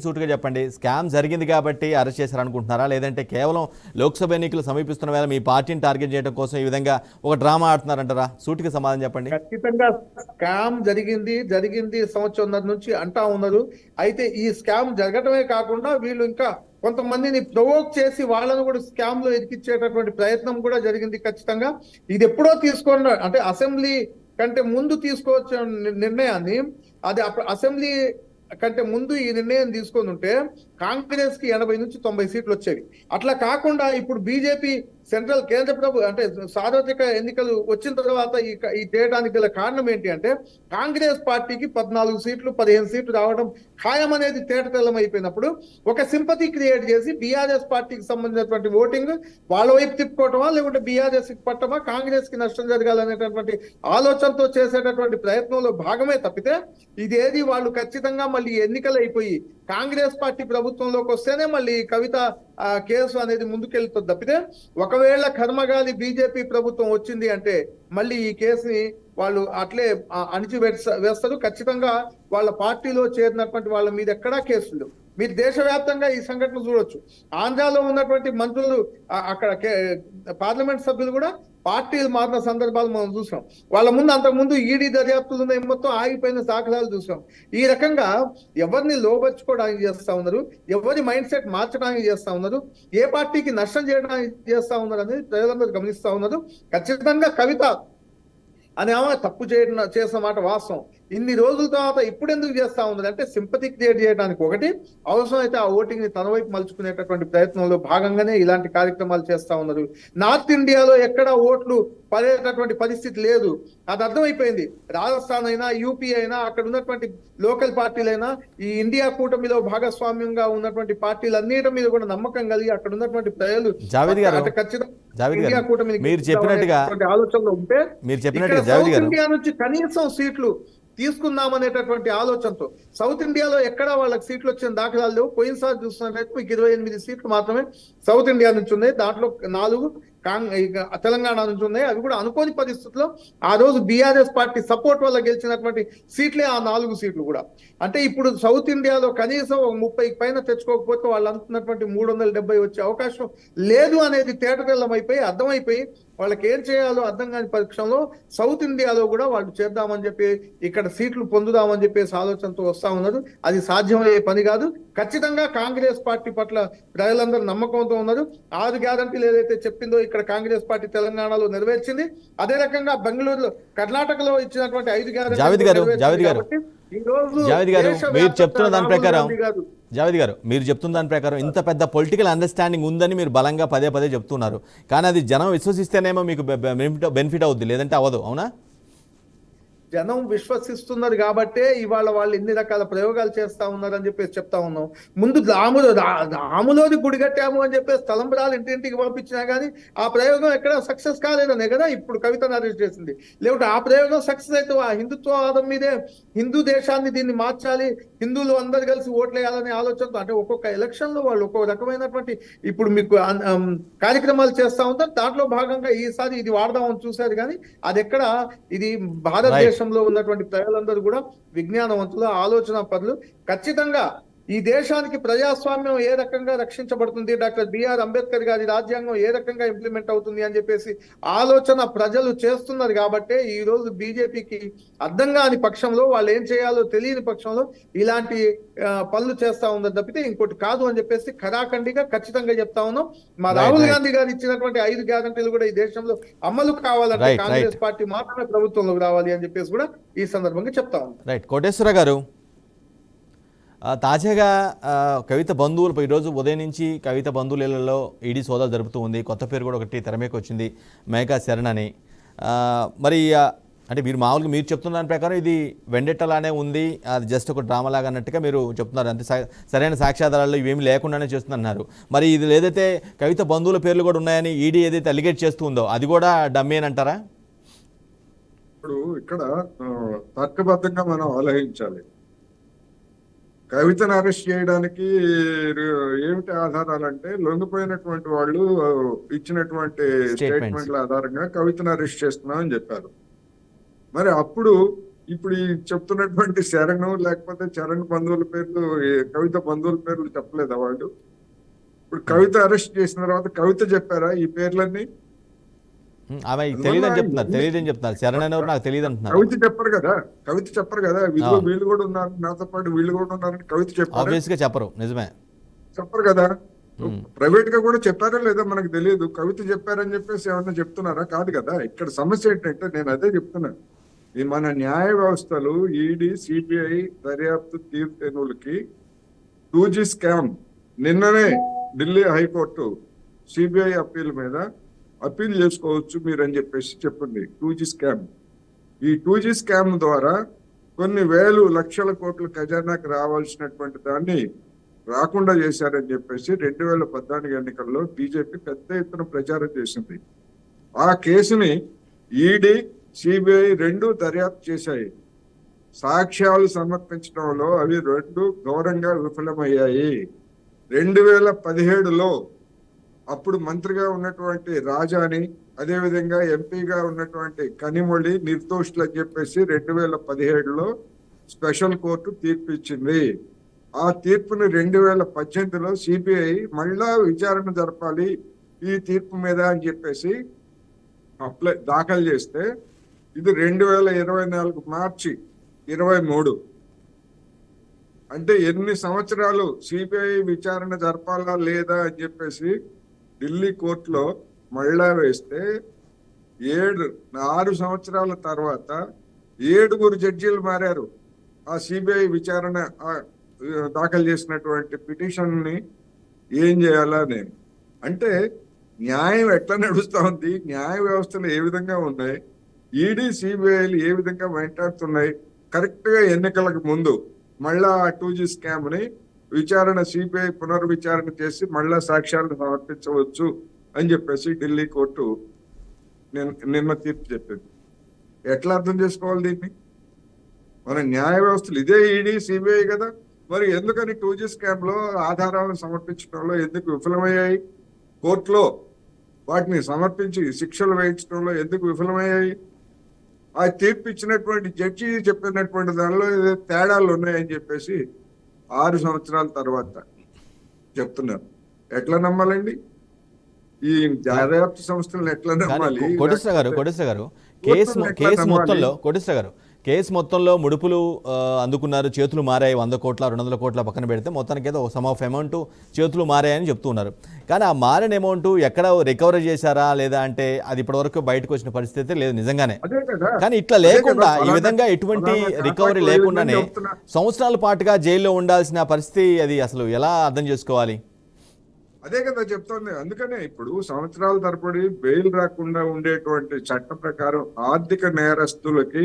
Speaker 1: సూటిగా చెప్పండి, స్కామ్ జరిగింది కాబట్టి అరెస్ట్ చేశారనుకుంటున్నారా, లేదంటే కేవలం లోక్సభ ఎన్నికలు సమీపిస్తున్న వేళ మీ పార్టీని టార్గెట్ చేయడం కోసం ఈ విధంగా ఒక డ్రామా ఆడుతున్నారంటారా? సూటిగా సమాధానం చెప్పండి.
Speaker 5: ఖచ్చితంగా స్కామ్ జరిగింది సంవత్సరం నుంచి అంటా ఉన్నారు. అయితే ఈ స్కామ్ జరగటమే కాకుండా వీళ్ళు ఇంకా కొంతమందిని ప్రొవోక్ చేసి వాళ్ళను కూడా స్కామ్ లో ఎదికిచ్చేటటువంటి ప్రయత్నం కూడా జరిగింది. ఖచ్చితంగా ఇది ఎప్పుడో తీసుకోండి, అంటే అసెంబ్లీ కంటే ముందు తీసుకోవచ్చు నిర్ణయాన్ని, అది అసెంబ్లీ కంటే ముందు ఈ నిర్ణయం తీసుకొని ఉంటే కాంగ్రెస్ కి 80 నుంచి 90 సీట్లు వచ్చేవి. అట్లా కాకుండా ఇప్పుడు బీజేపీ సెంట్రల్ కేంద్ర ప్రభు అంటే సార్వత్రిక ఎన్నికలు వచ్చిన తర్వాత ఈ చేయడానికి గల కారణం ఏంటి అంటే కాంగ్రెస్ పార్టీకి 14 సీట్లు 15 సీట్లు రావడం ఖాయం అనేది తేటతెల్లం అయిపోయినప్పుడు ఒక సింపతి క్రియేట్ చేసి బీఆర్ఎస్ పార్టీకి సంబంధించినటువంటి ఓటింగ్ వాళ్ళ వైపు తిప్పుకోవటమా, లేకుంటే బీఆర్ఎస్ కి పట్టమా, కాంగ్రెస్ కి నష్టం జరగాలనేటటువంటి ఆలోచనతో చేసేటటువంటి ప్రయత్నంలో భాగమే తప్పితే ఇదేది వాళ్ళు ఖచ్చితంగా మళ్ళీ ఎన్నికలు అయిపోయి కాంగ్రెస్ పార్టీ ప్రభుత్వంలోకి వస్తేనే మళ్ళీ కవిత కేసు అనేది ముందుకెళ్తుంది తప్పితే ఒకవేళ కర్మగాలి బీజేపీ ప్రభుత్వం వచ్చింది అంటే మళ్ళీ ఈ కేసుని వాళ్ళు అట్లే వేస్తారు. ఖచ్చితంగా వాళ్ళ పార్టీలో చేరినటువంటి వాళ్ళ మీద ఎక్కడా కేసులు. మీరు దేశవ్యాప్తంగా ఈ సంఘటన చూడొచ్చు. ఆంధ్రాలో ఉన్నటువంటి మంత్రులు, అక్కడ పార్లమెంట్ సభ్యులు కూడా పార్టీలు మారిన సందర్భాలు మనం చూసాం. వాళ్ళ ముందు అంతకుముందు ఈడీ దర్యాప్తులు ఉన్నాయి, మొత్తం ఆగిపోయిన దాఖలాలు చూసాం. ఈ రకంగా ఎవరిని లోబర్చుకోవడానికి చేస్తా ఉన్నారు, ఎవరి మైండ్ సెట్ మార్చడానికి చేస్తా ఉన్నారు, ఏ పార్టీకి నష్టం చేయడానికి చేస్తా ఉన్నారు అనేది ప్రజలందరూ గమనిస్తా ఉన్నారు. ఖచ్చితంగా కవిత అని ఆమె తప్పు చేసిన మాట వాస్తవం. ఇన్ని రోజుల తర్వాత ఇప్పుడు ఎందుకు చేస్తా ఉన్నది అంటే సింపతి క్రియేట్ చేయడానికి ఒకటి, అవసరం అయితే ఆ ఓటింగ్ ని తన వైపు మలుచుకునేటటువంటి ప్రయత్నంలో భాగంగానే ఇలాంటి కార్యక్రమాలు చేస్తా ఉన్నారు. నార్త్ ఇండియాలో ఎక్కడ ఓట్లు పడేటటువంటి పరిస్థితి లేదు, అది అర్థమైపోయింది. రాజస్థాన్ అయినా, యూపీ అయినా, అక్కడ ఉన్నటువంటి లోకల్ పార్టీలైనా, ఈ ఇండియా కూటమిలో భాగస్వామ్యంగా ఉన్నటువంటి పార్టీలన్నిటి మీద కూడా నమ్మకం కలిగి అక్కడ ఉన్నటువంటి ప్రజలు ఖచ్చితంగా కూటమి
Speaker 1: మీరు చెప్పినట్టుగా
Speaker 5: ఆలోచనలో ఉంటే
Speaker 1: సౌత్
Speaker 5: ఇండియా నుంచి కనీసం సీట్లు తీసుకుందామనేటటువంటి ఆలోచనతో సౌత్ ఇండియాలో ఎక్కడా వాళ్ళకి సీట్లు వచ్చిన దాఖలాలు లేవు. పోయినసారి చూస్తున్నట్లయితే మీకు 28 సీట్లు మాత్రమే సౌత్ ఇండియా నుంచి ఉన్నాయి, దాంట్లో 4 తెలంగాణ నుంచి ఉన్నాయి. అవి కూడా అనుకోని పరిస్థితుల్లో ఆ రోజు బీఆర్ఎస్ పార్టీ సపోర్ట్ వల్ల గెలిచినటువంటి సీట్లే ఆ 4 సీట్లు కూడా. అంటే ఇప్పుడు సౌత్ ఇండియాలో కనీసం 30 పైన తెచ్చుకోకపోతే వాళ్ళు అనుకున్నటువంటి 370 వచ్చే అవకాశం లేదు అనేది తేటతెల్లం అయిపోయి అర్థమైపోయి వాళ్ళకి ఏం చేయాలో అర్థం కాని పక్షంలో సౌత్ ఇండియాలో కూడా వాళ్ళు చేద్దామని చెప్పి ఇక్కడ సీట్లు పొందుదామని చెప్పేసి ఆలోచనతో వస్తా ఉన్నారు. అది సాధ్యమయ్యే పని కాదు. ఖచ్చితంగా కాంగ్రెస్ పార్టీ పట్ల ప్రజలందరూ నమ్మకంతో ఉన్నారు. 6 గ్యారంటీలు ఏదైతే చెప్పిందో ఇక్కడ కాంగ్రెస్ పార్టీ తెలంగాణలో నెరవేర్చింది. అదే రకంగా బెంగళూరులో, కర్ణాటకలో ఇచ్చినటువంటి 5 గ్యారంటీలు
Speaker 1: జావేద్ గారు మీరు చెప్తున్న దాని ప్రకారం ఇంత పెద్ద పొలిటికల్ అండర్స్టాండింగ్ ఉందని మీరు బలంగా పదే చెప్తున్నారు. కానీ అది జనం విశ్వసిస్తేనేమో మీకు బెనిఫిట్ అవుద్ది, లేదంటే అవ్వదు. అవునా?
Speaker 5: జనం విశ్వసిస్తున్నారు కాబట్టే ఇవాళ వాళ్ళు ఎన్ని రకాల ప్రయోగాలు చేస్తా ఉన్నారు అని చెప్పేసి చెప్తా ఉన్నాం. ముందు రాములోని గుడి కట్టాము అని చెప్పేసి తలంబరాలు ఇంటింటికి పంపించినా కానీ ఆ ప్రయోగం ఎక్కడ సక్సెస్ కాలేదనే కదా ఇప్పుడు కవితను అరెస్ట్ చేసింది. లేకుంటే ఆ ప్రయోగం సక్సెస్ అయితే ఆ హిందుత్వవాదం మీదే, హిందూ దేశాన్ని దీన్ని మార్చాలి, హిందువులు అందరు కలిసి ఓట్లేయాలనే ఆలోచనతో, అంటే ఒక్కొక్క ఎలక్షన్ లో వాళ్ళు ఒక్కొక్క రకమైనటువంటి ఇప్పుడు మీకు కార్యక్రమాలు చేస్తా ఉంటారు. దాంట్లో భాగంగా ఈసారి ఇది వాడదామని చూశారు కానీ అది ఎక్కడ, ఇది భారతదేశంలో ఉన్నటువంటి ప్రజలందరూ కూడా విజ్ఞానవంతులు, ఆలోచన పరులు. ఖచ్చితంగా ఈ దేశానికి ప్రజాస్వామ్యం ఏ రకంగా రక్షించబడుతుంది, డాక్టర్ బిఆర్ అంబేద్కర్ గారి రాజ్యాంగం ఏ రకంగా ఇంప్లిమెంట్ అవుతుంది అని చెప్పేసి ఆలోచన ప్రజలు చేస్తున్నారు కాబట్టే ఈ రోజు బీజేపీకి అర్థం కాని పక్షంలో, వాళ్ళు ఏం చేయాలో తెలియని పక్షంలో ఇలాంటి పనులు చేస్తా ఉందని తప్పితే ఇంకోటి కాదు అని చెప్పేసి ఖరాఖండిగా ఖచ్చితంగా చెప్తా ఉన్నాం. మా రాహుల్ గాంధీ గారు ఇచ్చినటువంటి 5 గ్యారంటీలు కూడా ఈ దేశంలో అమలు కావాలంటే కాంగ్రెస్ పార్టీ మాత్రమే ప్రభుత్వంలోకి రావాలి అని చెప్పేసి కూడా ఈ సందర్భంగా చెప్తా ఉన్నాం.
Speaker 1: రైట్. కోటేశ్వర గారు, తాజాగా కవిత బంధువులు ఈరోజు ఉదయం నుంచి కవిత బంధువులలో ఈడీ సోదాలు జరుపుతూ ఉంది. కొత్త పేరు కూడా ఒకటి తెరమేకి వచ్చింది, మేఘా శరణ్ అని. మరి అంటే మీరు మామూలుగా మీరు చెప్తున్న దాని ప్రకారం ఇది వెండెట్టలానే ఉంది, అది జస్ట్ ఒక డ్రామా లాగా అన్నట్టుగా మీరు చెప్తున్నారు. అంతే, సరైన సాక్ష్యాధారాలు ఇవేమి లేకుండానే చేస్తున్నారు. మరి ఇది ఏదైతే కవిత బంధువుల పేర్లు కూడా ఉన్నాయని ఈడీ ఏదైతే అలిగేట్ చేస్తూ ఉందో అది కూడా డమ్మీ అని అంటారా?
Speaker 3: ఇప్పుడు ఇక్కడ తర్కబద్ధంగా మనం ఆలోచించాలి. కవితను అరెస్ట్ చేయడానికి ఏమిటి ఆధారాలంటే, లొంగిపోయినటువంటి వాళ్ళు ఇచ్చినటువంటి స్టేట్మెంట్ల ఆధారంగా కవితను అరెస్ట్ చేస్తున్నాం అని చెప్పారు. మరి అప్పుడు ఇప్పుడు ఈ చెప్తున్నటువంటి శరణ్ లేకపోతే చరణ్ బంధువుల పేర్లు, కవిత బంధువుల పేర్లు చెప్పలేదా వాళ్ళు? ఇప్పుడు కవిత అరెస్ట్ చేసిన తర్వాత కవిత చెప్పారా ఈ పేర్లన్నీ?
Speaker 1: ఆమె తెలియదని చెప్తున్నారు. శరణ్ అనేవారు నాకు తెలియదు అంటున్నారు.
Speaker 3: కవిత చెప్పరు కదా, వీళ్ళు కూడా ఉన్నారు, నాతో పాటు వీళ్ళు కూడా ఉన్నారని కవిత చెప్పారు.
Speaker 1: ఆబ్వియస్ గా చెప్పరు, నిజమే
Speaker 3: చెప్పరు కదా. ప్రైవేట్ గా కూడా చెప్పారా లేదా మనకు తెలియదు. కవిత చెప్పారని చెప్పేసి ఏమన్నా చెప్తున్నారా? కాదు కదా. ఇక్కడ సమస్య ఏంటంటే, నేను అదే చెప్తున్నా, ఈ మన న్యాయ వ్యవస్థలు, ఈడీ, సిబిఐ దర్యాప్తు తీర్పులకి 2G స్కామ్ నిన్ననే ఢిల్లీ హైకోర్టు సిబిఐ అప్పీల్ మీద అప్పీల్ చేసుకోవచ్చు మీరు అని చెప్పేసి చెప్పింది. 2G స్కామ్, ఈ 2G స్కామ్ ద్వారా కొన్ని వేలు లక్షల కోట్ల ఖజానాకు రావాల్సినటువంటి దాన్ని రాకుండా చేశారని చెప్పేసి 2014 ఎన్నికల్లో బీజేపీ పెద్ద ఎత్తున ప్రచారం చేసింది. ఆ కేసుని ఈడీ, సిబిఐ రెండు దర్యాప్తు చేశాయి. సాక్ష్యాలు సమర్పించడంలో అవి రెండు ఘోరంగా విఫలమయ్యాయి. 2017లో అప్పుడు మంత్రిగా ఉన్నటువంటి రాజాని, అదేవిధంగా ఎంపీగా ఉన్నటువంటి కనిమొళి నిర్దోషులు అని చెప్పేసి 2017లో స్పెషల్ కోర్టు తీర్పు ఇచ్చింది. ఆ తీర్పుని 2018లో సిబిఐ మళ్ళా విచారణ జరపాలి ఈ తీర్పు మీద అని చెప్పేసి దాఖలు చేస్తే, ఇది 2024 మార్చి 23. అంటే ఎన్ని సంవత్సరాలు సిబిఐ విచారణ జరపాలా లేదా అని చెప్పేసి ఢిల్లీ కోర్టులో మళ్ళా వేస్తే 6 సంవత్సరాల తర్వాత 7 జడ్జీలు మారారు. ఆ సిబిఐ విచారణ దాఖలు చేసినటువంటి పిటిషన్ ని ఏం చేయాలా నేను అంటే, న్యాయం ఎట్లా నడుస్తా ఉంది, న్యాయ వ్యవస్థలు ఏ విధంగా ఉన్నాయి, ఈడీ, సిబిఐలు ఏ విధంగా వెంటాడుతున్నాయి. కరెక్ట్ గా ఎన్నికలకు ముందు మళ్ళా 2G స్కామ్ ని విచారణ సిబిఐ పునర్విచారణ చేసి మళ్ళా సాక్ష్యాలను సమర్పించవచ్చు అని చెప్పేసి ఢిల్లీ కోర్టు నిన్న తీర్పు చెప్పింది. ఎట్లా అర్థం చేసుకోవాలి దీన్ని? మన న్యాయ వ్యవస్థలు ఇదే ఈడీ, సిబిఐ కదా. మరి ఎందుకని 2G స్కామ్ లో ఆధారాలను సమర్పించడంలో ఎందుకు విఫలమయ్యాయి? కోర్టులో వాటిని సమర్పించి శిక్షలు వేయించడంలో ఎందుకు విఫలమయ్యాయి? ఆ తీర్పు ఇచ్చినటువంటి జడ్జి చెప్పినటువంటి దానిలో తేడాలు ఉన్నాయని చెప్పేసి 6 సంవత్సరాల తర్వాత చెప్తున్నారు. ఎట్లా నమ్మాలండి ఈ దర్యాప్తు సంస్థలను? ఎట్లా నమ్మాలి?
Speaker 1: కోటేశ్వర గారు, కేసు మొత్తంలో ముడుపులు అందుకున్నారు, చేతులు మారాయి, 100 కోట్ల 200 కోట్ల పక్కన పెడితే మొత్తానికి ఏదో సమ్ ఆఫ్ అమౌంట్ చేతులు మారాయని చెప్తున్నారు. కానీ ఆ మారిన అమౌంట్ ఎక్కడ రికవరీ చేశారా లేదా అంటే అది ఇప్పటివరకు బయటకు వచ్చిన పరిస్థితి లేదు నిజంగానే. కానీ ఇట్లా లేకుండా, ఈ విధంగా ఎటువంటి రికవరీ లేకుండానే సంవత్సరాల పాటుగా జైల్లో ఉండాల్సిన పరిస్థితి, అది అసలు ఎలా అర్థం చేసుకోవాలి?
Speaker 3: అదే కదా చెప్తోంది. అందుకనే ఇప్పుడు సంవత్సరాల తరబడి బెయిల్ రాకుండా ఉండేటువంటి చట్టం ప్రకారం ఆర్థిక నేరస్తులకి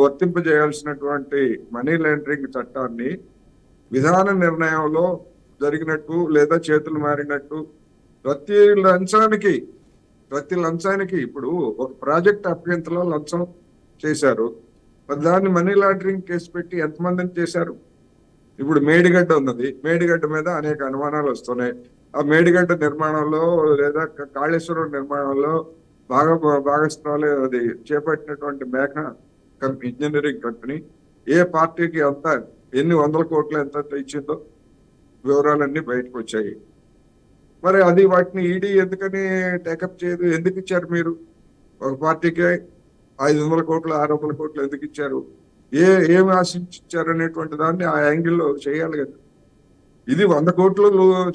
Speaker 3: వర్తింపజేయాల్సినటువంటి మనీ లాండరింగ్ చట్టాన్ని విధాన నిర్ణయంలో జరిగినట్టు లేదా చేతులు మారినట్టు ప్రతి లంచానికి ఇప్పుడు ఒక ప్రాజెక్ట్ అభ్యంతరంలో లంచం చేశారు, దాన్ని మనీ లాండరింగ్ కేసు పెట్టి ఎంతమందిని చేశారు? ఇప్పుడు మేడిగడ్డ ఉన్నది, మేడిగడ్డ మీద అనేక అనుమానాలు వస్తున్నాయి. ఆ మేడిగడ్డ నిర్మాణంలో లేదా కాళేశ్వరం నిర్మాణంలో భాగస్వాములు అది చేపట్టినటువంటి మేఘ ఇంజనీరింగ్ కంపెనీ ఏ పార్టీకి అంత ఎన్ని వందల కోట్లు ఎంత ఇచ్చిందో వివరాలన్నీ బయటకు వచ్చాయి. మరి అది వాటిని ఈడీ ఎందుకని టేకప్ చేయదు? ఎందుకు ఇచ్చారు మీరు? ఒక పార్టీకి 500 కోట్లు 600 కోట్లు ఎందుకు ఇచ్చారు? ఏమి ఆశించారు అనేటువంటి దాన్ని ఆ యాంగిల్లో చేయాలి కదా. ఇది 100 కోట్లు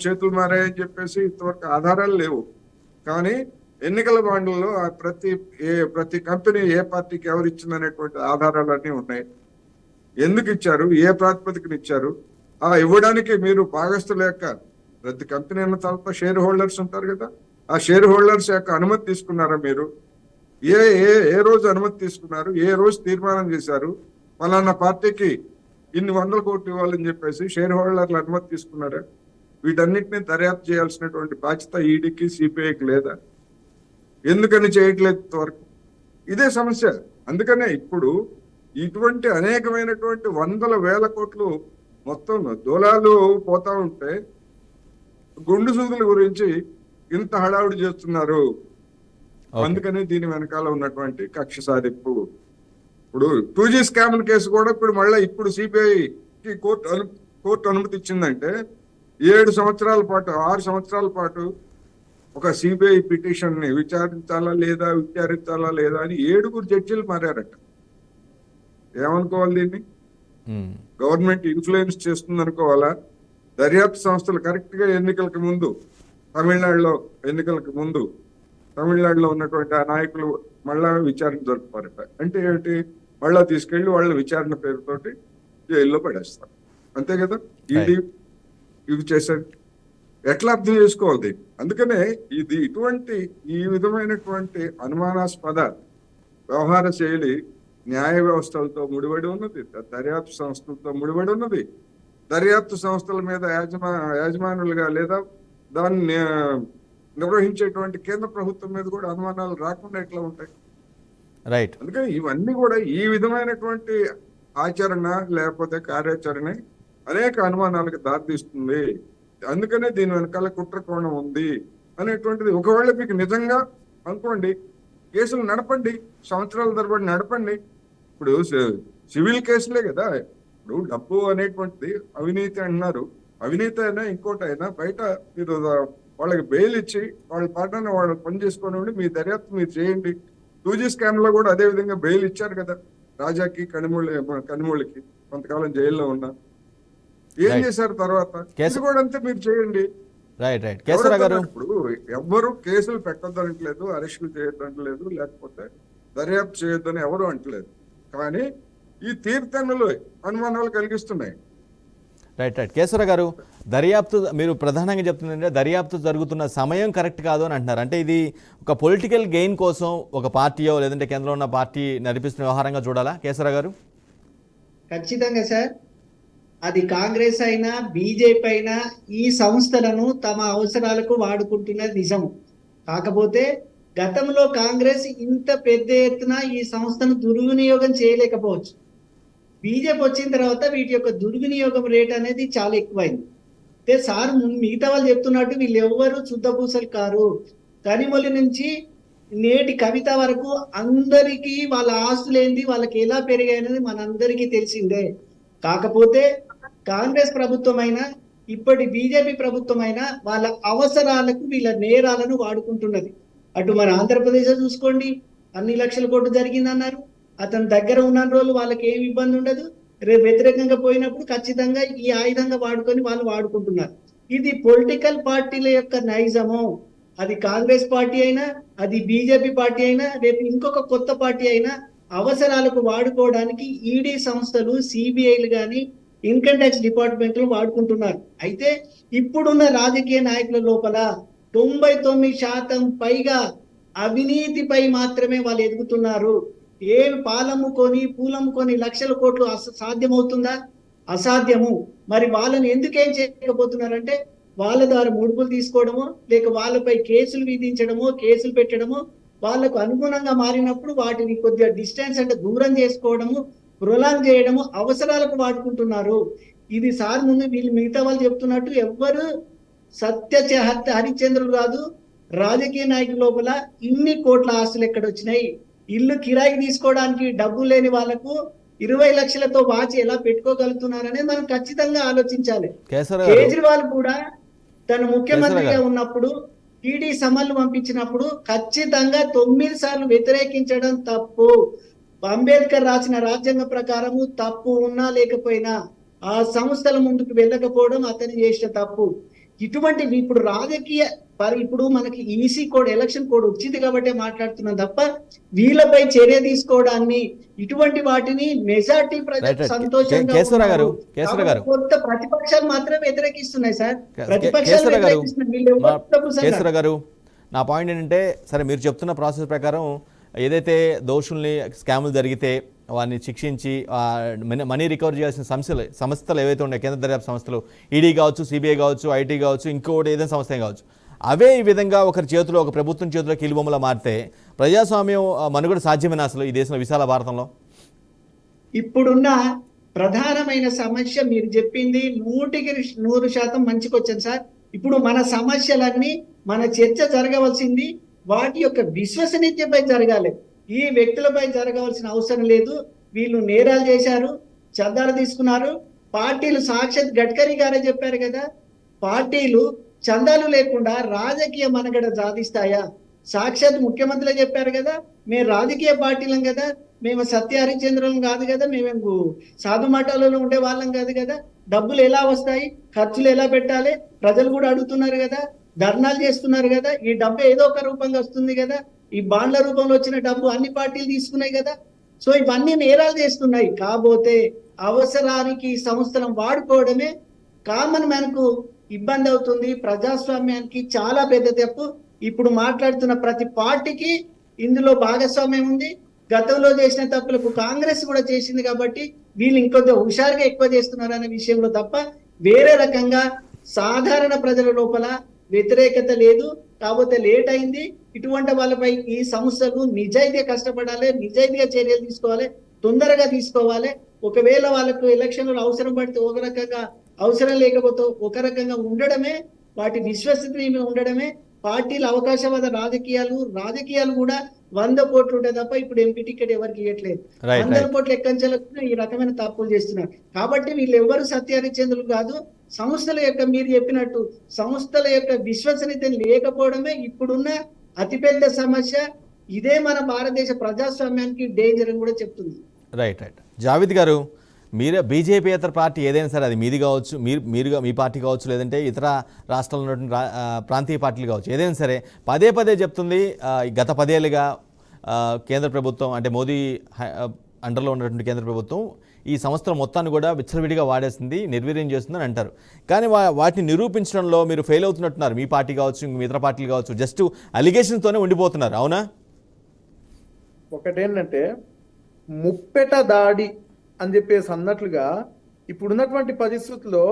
Speaker 3: చేతులు మారాయని చెప్పేసి ఇంతవరకు ఆధారాలు లేవు. కానీ ఎన్నికల బాండ్లలో ప్రతి కంపెనీ ఏ పార్టీకి ఎవరు ఇచ్చిందనేటువంటి ఆధారాలన్నీ ఉన్నాయి. ఎందుకు ఇచ్చారు? ఏ ప్రాతిపదికన ఇచ్చారు? ఆ ఇవ్వడానికి మీరు భాగస్తుల యొక్క ప్రతి కంపెనీ అన్న తర్వాత షేర్ హోల్డర్స్ ఉంటారు కదా, ఆ షేర్ హోల్డర్స్ యొక్క అనుమతి తీసుకున్నారా మీరు? ఏ ఏ ఏ రోజు అనుమతి తీసుకున్నారు? ఏ రోజు తీర్మానం చేశారు ఫలానా పార్టీకి ఇన్ని 100 కోట్లు ఇవ్వాలని చెప్పేసి షేర్ హోల్డర్లు అనుమతి తీసుకున్నారా? వీటన్నిటిని దర్యాప్తు చేయాల్సినటువంటి బాధ్యత ఈడీకి సిబిఐకి లేదా? ఎందుకని చేయట్లేదు ఇంతవరకు? ఇదే సమస్య. అందుకనే ఇప్పుడు ఇటువంటి అనేకమైనటువంటి వందల వేల కోట్లు మొత్తం దూలాలు పోతా ఉంటే గుండు సూదుల గురించి ఇంత హడావుడి చేస్తున్నారు. అందుకని దీని వెనకాల ఉన్నటువంటి కక్ష సాధింపు. ఇప్పుడు 2G స్కామ్ కేసు కూడా ఇప్పుడు మళ్ళీ ఇప్పుడు సిబిఐకి కోర్టు అనుమతి ఇచ్చిందంటే 7 సంవత్సరాల పాటు 6 సంవత్సరాల పాటు ఒక సిబిఐ పిటిషన్ ని విచారించాలా లేదా అని 7 జడ్జిలు మారారట. ఏమనుకోవాలి దీన్ని? గవర్నమెంట్ ఇన్ఫ్లుయెన్స్ చేస్తుంది అనుకోవాలా? దర్యాప్తు సంస్థలు కరెక్ట్ గా ఎన్నికలకు ముందు తమిళనాడులో ఉన్నటువంటి ఆ నాయకులు మళ్ళా విచారణ జరుపుతారట. అంటే ఏంటి? మళ్ళా తీసుకెళ్లి వాళ్ళ విచారణ పేరుతోటి జైల్లో పడేస్తారు. అంతే కదా ఈడీ ఇవి చేశారు. ఎట్లా అర్థం చేసుకోవాలి? అందుకనే ఈ విధమైనటువంటి అనుమానాస్పద వ్యవహార శైలి న్యాయ వ్యవస్థలతో ముడిపడి ఉన్నది, దర్యాప్తు సంస్థలతో ముడిపడి ఉన్నది. దర్యాప్తు సంస్థల మీద యాజమానులుగా లేదా దాన్ని నిర్వహించేటువంటి కేంద్ర ప్రభుత్వం మీద కూడా అనుమానాలు రాకుండా ఎట్లా ఉంటాయి?
Speaker 1: రైట్.
Speaker 3: అందుకని ఇవన్నీ కూడా ఈ విధమైనటువంటి ఆచరణ లేకపోతే కార్యాచరణ అనేక అనుమానాలకు దారితీస్తుంది. అందుకనే దీని వెనకాల కుట్ర కోణం ఉంది అనేటువంటిది. ఒకవేళ మీకు నిజంగా అనుకోండి, కేసులు నడపండి, సంవత్సరాల తరబడి నడపండి. ఇప్పుడు సివిల్ కేసులే కదా. ఇప్పుడు డబ్బు అనేటువంటిది అవినీతి అంటున్నారు. అవినీతి అయినా ఇంకోటి అయినా బయట మీరు వాళ్ళకి బెయిల్ ఇచ్చి వాళ్ళ పాటను వాళ్ళు పని చేసుకొని మీ దర్యాప్తు మీరు చేయండి. 2G స్కామ్ లో కూడా అదే విధంగా బెయిల్ ఇచ్చారు కదా రాజాకి, కనిమూళ్ళకి కొంతకాలం జైల్లో ఉన్నా. ఏం చేశారు తర్వాత? కేసు కూడా అంతే మీరు చేయండి. ఇప్పుడు ఎవ్వరు కేసులు పెట్టొద్దనట్లేదు, అరెస్టులు చేయొద్దనట్లేదు, లేకపోతే దర్యాప్తు చేయొద్దని ఎవరు అంటలేదు. కానీ ఈ తీర్థనులు అనుమానాలు కలిగిస్తున్నాయి.
Speaker 1: రైట్. కేశవరావు గారు, దర్యాప్తు మీరు ప్రధానంగా చెప్తుందంటే దర్యాప్తు జరుగుతున్న సమయం కరెక్ట్ కాదు అని అంటున్నారు. అంటే ఇది ఒక పొలిటికల్ గెయిన్ కోసం ఒక పార్టీయో లేదంటే కేంద్రంలో ఉన్న పార్టీ నడిపిస్తున్న వ్యవహారంగా చూడాలా కేశవరావు గారు?
Speaker 4: ఖచ్చితంగా సార్. అది కాంగ్రెస్ అయినా బీజేపీ అయినా ఈ సంస్థలను తమ అవసరాలకు వాడుకుంటున్నది నిజము. కాకపోతే గతంలో కాంగ్రెస్ ఇంత పెద్ద ఎత్తున ఈ సంస్థను దుర్వినియోగం చేయలేకపోవచ్చు. బీజేపీ వచ్చిన తర్వాత వీటి యొక్క దుర్వినియోగం రేట్ అనేది చాలా ఎక్కువైంది. అంటే సార్ మిగతా వాళ్ళు చెప్తున్నట్టు వీళ్ళు ఎవ్వరు శుద్ధపూసలు కారు. కనిమొలి నుంచి నేటి కవిత వరకు అందరికీ వాళ్ళ ఆస్తులు ఏంది, వాళ్ళకి ఎలా పెరిగాయనేది మనందరికీ తెలిసిందే. కాకపోతే కాంగ్రెస్ ప్రభుత్వం అయినా ఇప్పటి బీజేపీ ప్రభుత్వం అయినా వాళ్ళ అవసరాలకు వీళ్ళ నేరాలను వాడుకుంటున్నది. అటు మన ఆంధ్రప్రదేశ్ చూసుకోండి, అన్ని లక్షల కోట్లు జరిగిందన్నారు. అతని దగ్గర ఉన్న రోజులు వాళ్ళకి ఏమి ఇబ్బంది ఉండదు. రేపు వ్యతిరేకంగా పోయినప్పుడు ఖచ్చితంగా ఈ ఆయుధంగా వాడుకొని వాళ్ళు వాడుకుంటున్నారు. ఇది పొలిటికల్ పార్టీల యొక్క నైజము. అది కాంగ్రెస్ పార్టీ అయినా, అది బీజేపీ పార్టీ అయినా, రేపు ఇంకొక కొత్త పార్టీ అయినా అవసరాలకు వాడుకోవడానికి ఈడీ సంస్థలు, సిబిఐలు కానీ ఇన్కమ్ ట్యాక్స్ డిపార్ట్మెంట్లు వాడుకుంటున్నారు. అయితే ఇప్పుడున్న రాజకీయ నాయకుల లోపల 99% పైగా అవినీతిపై మాత్రమే వాళ్ళు ఎదుగుతున్నారు. ఏమి పాలమ్ముకొని పూలమ్ముకొని లక్షల కోట్లు సాధ్యమవుతుందా? అసాధ్యము. మరి వాళ్ళని ఎందుకేం చేయకపోతున్నారంటే వాళ్ళ ద్వారా ముడుపులు తీసుకోవడమో, లేక వాళ్ళపై కేసులు విధించడమో, కేసులు పెట్టడమో, వాళ్ళకు అనుగుణంగా మారినప్పుడు వాటిని కొద్దిగా డిస్టెన్స్ అంటే దూరం చేసుకోవడము, ప్రొలాంగ్ చేయడము, అవసరాలకు వాడుకుంటున్నారు. ఇది సార్ ముందు వీళ్ళు మిగతా వాళ్ళు చెప్తున్నట్టు ఎవ్వరు హరిశ్చంద్రులు కాదు. రాజకీయ నాయకుల లోపల ఇన్ని కోట్ల ఆస్తులు ఎక్కడ వచ్చినాయి? ఇల్లు కిరాయికి తీసుకోవడానికి డబ్బులు లేని వాళ్ళకు 20 లక్షలతో వాచ్ ఎలా పెట్టుకోగలుగుతున్నారనేది మనం ఖచ్చితంగా ఆలోచించాలి.
Speaker 1: కేశవరావు గారు
Speaker 4: కేజ్రీవాల్ కూడా తను ముఖ్యమంత్రిగా
Speaker 1: కేశవరావు గారు.
Speaker 4: ఉన్నప్పుడు ఈడీ సమన్లు పంపించినప్పుడు ఖచ్చితంగా 9 సార్లు వ్యతిరేకించడం తప్పు. అంబేద్కర్ రాసిన రాజ్యాంగం ప్రకారము తప్పు ఉన్నా లేకపోయినా ఆ సంస్థల ముందుకు వెళ్ళకపోవడం అతను చేసిన తప్పు. ఇటువంటివి ఇప్పుడు రాజకీయ ఇప్పుడు మనకి ఈసీ కోడ్, ఎలక్షన్ కోడ్ వచ్చింది కాబట్టి మాట్లాడుతున్నాం తప్ప వీళ్ళపై చర్య తీసుకోవడాన్ని, ఇటువంటి వాటిని మెజార్టీ
Speaker 1: రైట్,
Speaker 4: ప్రజలు
Speaker 1: రైట్.
Speaker 4: సంతోషంగా
Speaker 1: కేశవరావు గారు,
Speaker 4: ఉన్నారు.
Speaker 1: కేశవరావు గారు.
Speaker 4: కొత్త ప్రతిపక్షాలు మాత్రం వ్యతిరేకిస్తున్నాయి సార్. ప్రతిపక్షాలు
Speaker 1: కేశవరావు గారు,
Speaker 4: వ్యతిరేకిస్తున్నాయి. వీళ్ళు ఎవరు తప్పు సార్?
Speaker 1: కేశవరావు గారు, నా పాయింట్ ఏంటంటే, సరే మీరు చెప్తున్న ప్రాసెస్ ప్రకారం ఏదైతే దోషుల్ని స్కాములు జరిగితే వారిని శిక్షించి మనీ రికవర్ చేయాల్సిన సంస్థలు ఏవైతే ఉన్నాయి, కేంద్ర దర్యాప్తు సంస్థలు, ఈడీ కావచ్చు, సిబిఐ కావచ్చు, ఐటీ కావచ్చు, ఇంకోటి ఏదైనా సంస్థ కావచ్చు, అవే ఈ విధంగా ఒకరి చేతిలో, ఒక ప్రభుత్వం చేతిలో కీలుబొమ్మలా మారితే ప్రజాస్వామ్యం మనుగడ సాధ్యమైన అసలు ఈ దేశంలో, విశాల భారతంలో?
Speaker 4: ఇప్పుడున్న ప్రధానమైన సమస్య మీరు చెప్పింది 100% మంచికొచ్చాను సార్. ఇప్పుడు మన సమస్యలన్నీ, మన చర్చ జరగవలసింది వాటి యొక్క విశ్వసనీయతపై జరగాలి. ఈ వ్యక్తులపై జరగవలసిన అవసరం లేదు. వీళ్ళు నేరాలు చేశారు, చందాలు తీసుకున్నారు. పార్టీలు, సాక్షాత్ గడ్కరీ గారే చెప్పారు కదా, పార్టీలు చందాలు లేకుండా రాజకీయ మనగడ సాధిస్తాయా? సాక్షాత్ ముఖ్యమంత్రులే చెప్పారు కదా, మేము రాజకీయ పార్టీలం కదా, మేము సత్య హరిచంద్రులం కాదు కదా, మేము సాధు మఠాలలో ఉండే వాళ్ళం కాదు కదా, డబ్బులు ఎలా వస్తాయి, ఖర్చులు ఎలా పెట్టాలి, ప్రజలు కూడా అడుగుతున్నారు కదా, ధర్నాలు చేస్తున్నారు కదా, ఈ డబ్బు ఏదో ఒక రూపంగా వస్తుంది కదా, ఈ బాండ్ల రూపంలో వచ్చిన డబ్బు అన్ని పార్టీలు తీసుకున్నాయి కదా. సో ఇవన్నీ నేరాలు చేస్తున్నాయి. కాకపోతే అవసరానికి ఈ సంస్థలను వాడుకోవడమే కామన్ మ్యాన్ కు ఇబ్బంది అవుతుంది. ప్రజాస్వామ్యానికి చాలా పెద్ద తప్పు. ఇప్పుడు మాట్లాడుతున్న ప్రతి పార్టీకి ఇందులో భాగస్వామ్యం ఉంది. గతంలో చేసిన తప్పులకు కాంగ్రెస్ కూడా చేసింది కాబట్టి వీళ్ళు ఇంకొంచెం హుషారుగా ఎక్కువ చేస్తున్నారు అనే విషయంలో తప్ప వేరే రకంగా సాధారణ ప్రజల లోపల వ్యతిరేకత లేదు. కాకపోతే లేట్ అయింది. ఇటువంటి వాళ్ళపై ఈ సంస్థలు నిజాయితీగా కష్టపడాలి, నిజాయితీగా చర్యలు తీసుకోవాలి, తొందరగా తీసుకోవాలి. ఒకవేళ వాళ్ళకు ఎలక్షన్లు అవసరం పడితే ఒక రకంగా, అవసరం లేకపోతే ఒక రకంగా ఉండడమే, వాటి విశ్వసనీయంగా ఉండడమే. పార్టీల అవకాశవాద రాజకీయాలు కూడా 100 కోట్లు ఉంటాయి తప్ప ఇప్పుడు ఎంపీ టికెట్ ఎవరికి ఇవ్వట్లేదు. 100 కోట్ల ఎక్కంచెలకు ఈ రకమైన తప్పులు చేస్తున్నారు. కాబట్టి వీళ్ళు ఎవరు సత్యహరిచంద్రులు కాదు. సంస్థల యొక్క, మీరు చెప్పినట్టు సంస్థల యొక్క విశ్వసనీయత లేకపోవడమే ఇప్పుడున్న అతిపెద్ద సమస్య. ఇదే మన భారతదేశ ప్రజాస్వామ్యానికి డేంజర్ అని కూడా చెప్తుంది.
Speaker 1: Right, right. జావేద్ గారు, మీరు బీజేపీయేతర పార్టీ ఏదైనా సరే, అది మీది కావచ్చు, మీరుగా మీ పార్టీ కావచ్చు, లేదంటే ఇతర రాష్ట్రాల్లో ఉన్నటువంటి ప్రాంతీయ పార్టీలు కావచ్చు, ఏదైనా సరే పదే పదే చెప్తుంది గత 10 ఏళ్ళుగా కేంద్ర ప్రభుత్వం, అంటే మోదీ అండర్లో ఉన్నటువంటి కేంద్ర ప్రభుత్వం ఈ సంస్థల మొత్తాన్ని కూడా విచ్చలవిడిగా వాడేస్తుంది, నిర్వీర్యం చేస్తుందని అంటారు. కానీ వాటిని నిరూపించడంలో మీరు ఫెయిల్ అవుతున్నట్టున్నారు. మీ పార్టీ కావచ్చు, ఇతర పార్టీలు కావచ్చు, జస్ట్ అలిగేషన్స్తోనే ఉండిపోతున్నారు. అవునా?
Speaker 5: ఒకటేంటంటే ముప్పెట దాడి అని చెప్పేసి అన్నట్లుగా ఇప్పుడున్నటువంటి పరిస్థితుల్లో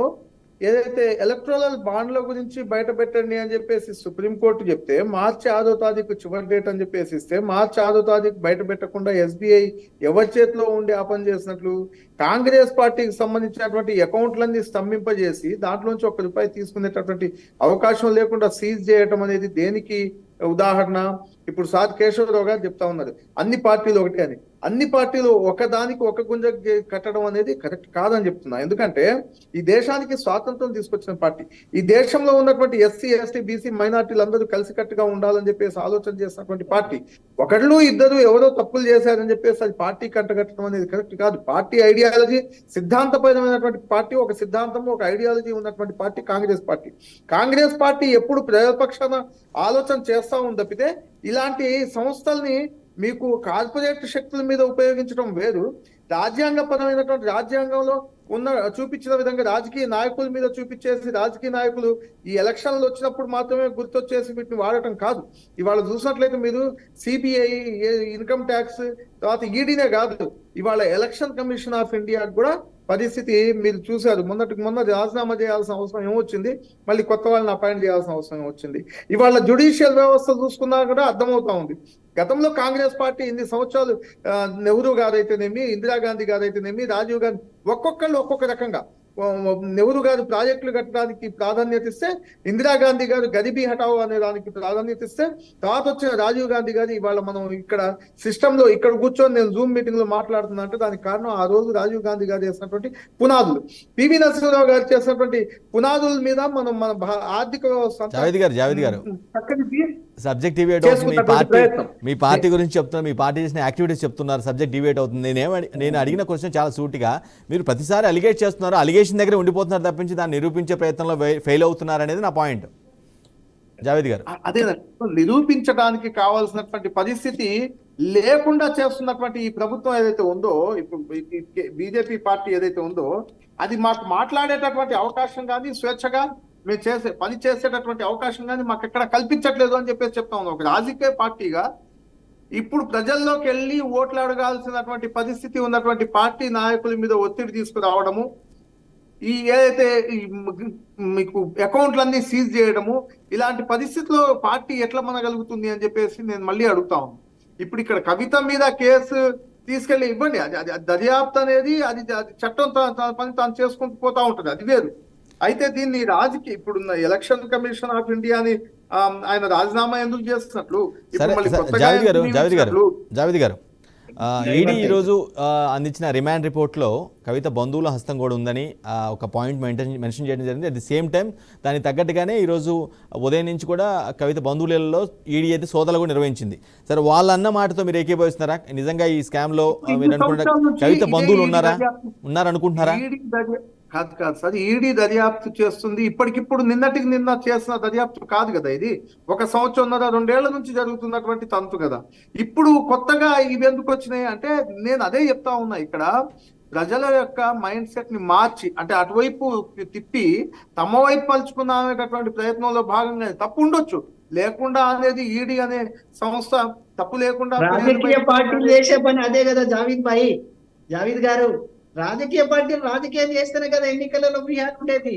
Speaker 5: ఏదైతే ఎలక్ట్రల్ బాండ్ల గురించి బయట పెట్టండి అని చెప్పేసి సుప్రీంకోర్టు చెప్తే, మార్చి 6వ తారీఖు చివరి డేట్ అని చెప్పేసి ఇస్తే, మార్చి 6వ తారీఖు బయట పెట్టకుండా ఎస్బీఐ ఎవరి చేతిలో ఉండి ఆ పని చేసినట్లు, కాంగ్రెస్ పార్టీకి సంబంధించినటువంటి అకౌంట్లన్నీ స్తంభింపజేసి దాంట్లోంచి ₹1 తీసుకునేటటువంటి అవకాశం లేకుండా సీజ్ చేయటం అనేది దేనికి ఉదాహరణ? ఇప్పుడు సార్ కేశవరావు గారు చెప్తా ఉన్నారు అన్ని పార్టీలు ఒకటే అని. అన్ని పార్టీలు ఒకదానికి ఒక గుంజ కట్టడం అనేది కరెక్ట్ కాదని చెప్తున్నా. ఎందుకంటే ఈ దేశానికి స్వాతంత్రం తీసుకొచ్చిన పార్టీ, ఈ దేశంలో ఉన్నటువంటి ఎస్సీ, ఎస్టీ, బీసీ మైనార్టీలు అందరూ కలిసికట్టుగా ఉండాలని చెప్పేసి ఆలోచన చేసినటువంటి పార్టీ. ఒకళ్ళు ఇద్దరు ఎవరో తప్పులు చేశారని చెప్పేసి అది పార్టీ కట్టగట్టడం అనేది కరెక్ట్ కాదు. పార్టీ ఐడియాలజీ, సిద్ధాంతపరమైనటువంటి పార్టీ, ఒక సిద్ధాంతము, ఒక ఐడియాలజీ ఉన్నటువంటి party Congress party. Congress party ఎప్పుడు ప్రజాపక్షాన ఆలోచన చేస్తా ఉంది తప్పితే ఇలాంటి సంస్థల్ని మీకు కార్పొరేట్ శక్తుల మీద ఉపయోగించడం వేరు. రాజ్యాంగపరమైనటువంటి, రాజ్యాంగంలో చూపించిన విధంగా రాజకీయ నాయకుల మీద చూపించేసి, రాజకీయ నాయకులు ఈ ఎలక్షన్లు వచ్చినప్పుడు మాత్రమే గుర్తొచ్చేసి వీటిని వాడటం కాదు. ఇవాళ చూసినట్లయితే మీరు సిబిఐ, ఇన్కమ్ ట్యాక్స్, తర్వాత ఈడీనే కాదు, ఇవాళ ఎలక్షన్ కమిషన్ ఆఫ్ ఇండియా కూడా పరిస్థితి మీరు చూశారు. మొన్న రాజీనామా చేయాల్సిన అవసరం ఏమొచ్చింది, మళ్ళీ కొత్త వాళ్ళని అపాయింట్ చేయాల్సిన అవసరం ఏమొచ్చింది. ఇవాళ జ్యుడిషియల్ వ్యవస్థ చూసుకున్నా కూడా అర్థమవుతా ఉంది. గతంలో కాంగ్రెస్ పార్టీ ఇన్ని సంవత్సరాలు నెహ్రూ గారైతేనేమి, ఇందిరాగాంధీ గారైతేనేమి, రాజీవ్ గాంధీ, ఒక్కొక్కళ్ళు ఒక్కొక్క రకంగా నెహ్రూ గారు ప్రాజెక్టులు కట్టడానికి ప్రాధాన్యత ఇస్తే, ఇందిరాగాంధీ గారు గరీబీ హటావో అనే దానికి ప్రాధాన్యత ఇస్తే, తర్వాత వచ్చిన రాజీవ్ గాంధీ గారు ఇవాళ మనం ఇక్కడ సిస్టమ్ లో ఇక్కడ కూర్చొని నేను జూమ్ మీటింగ్ లో మాట్లాడుతున్నా అంటే దానికి కారణం ఆ రోజు రాజీవ్ గాంధీ గారు చేసినటువంటి పునాదులు, పివి నరసింహరావు గారు చేసినటువంటి పునాదుల మీద మనం మన ఆర్థిక వ్యవస్థ
Speaker 1: జావేద్ గారు
Speaker 5: చక్కటి
Speaker 1: సబ్జెక్ట్ డిబేట్ అవుతుంది.
Speaker 5: ప్రయత్నం.
Speaker 1: మీ పార్టీ గురించి చెప్తున్నారు, మీ పార్టీ చేసిన యాక్టివిటీస్ చెప్తున్నారు, సబ్జెక్ట్ డిబేట్ అవుతుంది. నేను అడిగిన క్వశ్చన్ చాలా సూటిగా, మీరు ప్రతిసారి అలిగేట్ చేస్తున్నారు, అలిగేషన్ దగ్గర ఉండిపోతున్నారు తప్పించి దాన్ని నిరూపించే ప్రయత్నంలో ఫెయిల్ అవుతున్నారు అనేది నా పాయింట్. జావేద్ గారు,
Speaker 5: అదే నిరూపించడానికి కావాల్సినటువంటి పరిస్థితి లేకుండా చేస్తున్నటువంటి ఈ ప్రభుత్వం ఏదైతే ఉందో, ఇప్పుడు బీజేపీ పార్టీ ఏదైతే ఉందో, అది మాకు మాట్లాడేటటువంటి అవకాశం కానీ, స్వేచ్ఛగా మేము పని చేసేటటువంటి అవకాశం కానీ మాకు ఎక్కడ కల్పించట్లేదు అని చెప్పేసి చెప్తా ఉన్నాం. ఒక రాజకీయ పార్టీగా ఇప్పుడు ప్రజల్లోకి వెళ్ళి ఓట్లు అడగాల్సినటువంటి పరిస్థితి ఉన్నటువంటి పార్టీ నాయకుల మీద ఒత్తిడి తీసుకురావడము, ఈ ఏదైతే మీకు అకౌంట్లన్నీ సీజ్ చేయడము, ఇలాంటి పరిస్థితిలో పార్టీ ఎట్లా మనగలుగుతుంది అని చెప్పేసి నేను మళ్ళీ అడుగుతా ఉన్నాను. ఇప్పుడు ఇక్కడ కవిత మీద కేసు తీసుకెళ్లి ఇవ్వండి, అది దర్యాప్తు అనేది అది చట్టం తన పని తాను చేసుకుంటూ పోతా ఉంటుంది, అది వేరు. అయితే దీన్ని రాజకీయ ఇప్పుడున్న ఎలక్షన్ కమిషన్ ఆఫ్ ఇండియాని ఆయన రాజీనామా ఎందుకు చేస్తున్నట్లు,
Speaker 1: జావేద్ గారు ఈడీ ఈరోజు అందించిన రిమాండ్ రిపోర్ట్లో కవిత బంధువుల హస్తం కూడా ఉందని ఒక పాయింట్ మెన్షన్ చేయడం జరిగింది. అట్ ది సేమ్ టైం దానికి తగ్గట్టుగానే ఈరోజు ఉదయం నుంచి కూడా కవిత బంధువులలో ఈడీ అయితే సోదాలు కూడా నిర్వహించింది. సరే, వాళ్ళ అన్న మాటతో మీరు ఏకీభవిస్తున్నారా? నిజంగా ఈ స్కామ్ లో మీరు అనుకుంటారా కవిత బంధువులు ఉన్నారనుకుంటున్నారా?
Speaker 5: కాదు సార్, ఈడీ దర్యాప్తు చేస్తుంది. ఇప్పటికిప్పుడు నిన్నటికి నిన్న చేసిన దర్యాప్తు కాదు కదా ఇది. 1 సంవత్సరం 2 ఏళ్ల నుంచి జరుగుతున్నటువంటి తంతు కదా. ఇప్పుడు కొత్తగా ఇవి ఎందుకు వచ్చినాయి అంటే, నేను అదే చెప్తా ఉన్నా, ఇక్కడ ప్రజల యొక్క మైండ్ సెట్ ని మార్చి, అంటే అటువైపు తిప్పి తమ వైపు పలుచుకునేటటువంటి ప్రయత్నంలో భాగంగా తప్పు ఉండొచ్చు, లేకుండా అనేది ఈడీ అనే సంస్థ తప్పు లేకుండా
Speaker 4: రాజకీయ పార్టీలు చేసే పని అదే కదా జావేద్ గారు. రాజకీయ పార్టీలు రాజకీయం చేస్తేనే కదా ఎన్నికలలో వ్యూహాలు ఉండేది.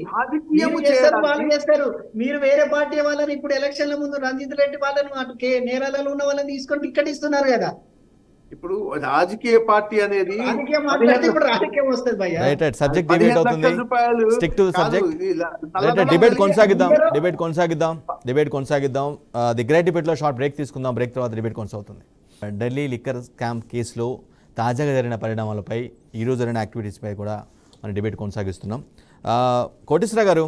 Speaker 4: వాళ్ళు చేస్తారు, మీరు వేరే పార్టీ వాళ్ళని ఇప్పుడు ఎలక్షన్ల ముందు రంజిత్ రెడ్డి వాళ్ళని అటు నేరాలలో ఉన్న వాళ్ళని తీసుకొని టికెట్ ఇస్తున్నారు కదా.
Speaker 5: ఇప్పుడు రాజకీయ పార్టీ అనేది
Speaker 4: రాజకీయం మాట్లాడితే ఇప్పుడు రాజకీయం వస్తుంది భయ్యా.
Speaker 1: సబ్జెక్ట్ డిబేట్ అవుతుంది, స్టిక్ టు సబ్జెక్ట్. డిబేట్ కొనసాగిద్దాం. ది గ్రేట్ డిబేట్ లో షార్ట్ బ్రేక్ తీసుకుందాం. బ్రేక్ తర్వాత డిబేట్ కొనసాగుతుంది. ఢిల్లీ లిక్కర్ స్కామ్ కేసులో తాజాగా జరిగిన పరిణామాలపై, ఈరోజు జరిగిన యాక్టివిటీస్పై కూడా మనం డిబేట్ కొనసాగిస్తున్నాం. కోటేశ్వర గారు,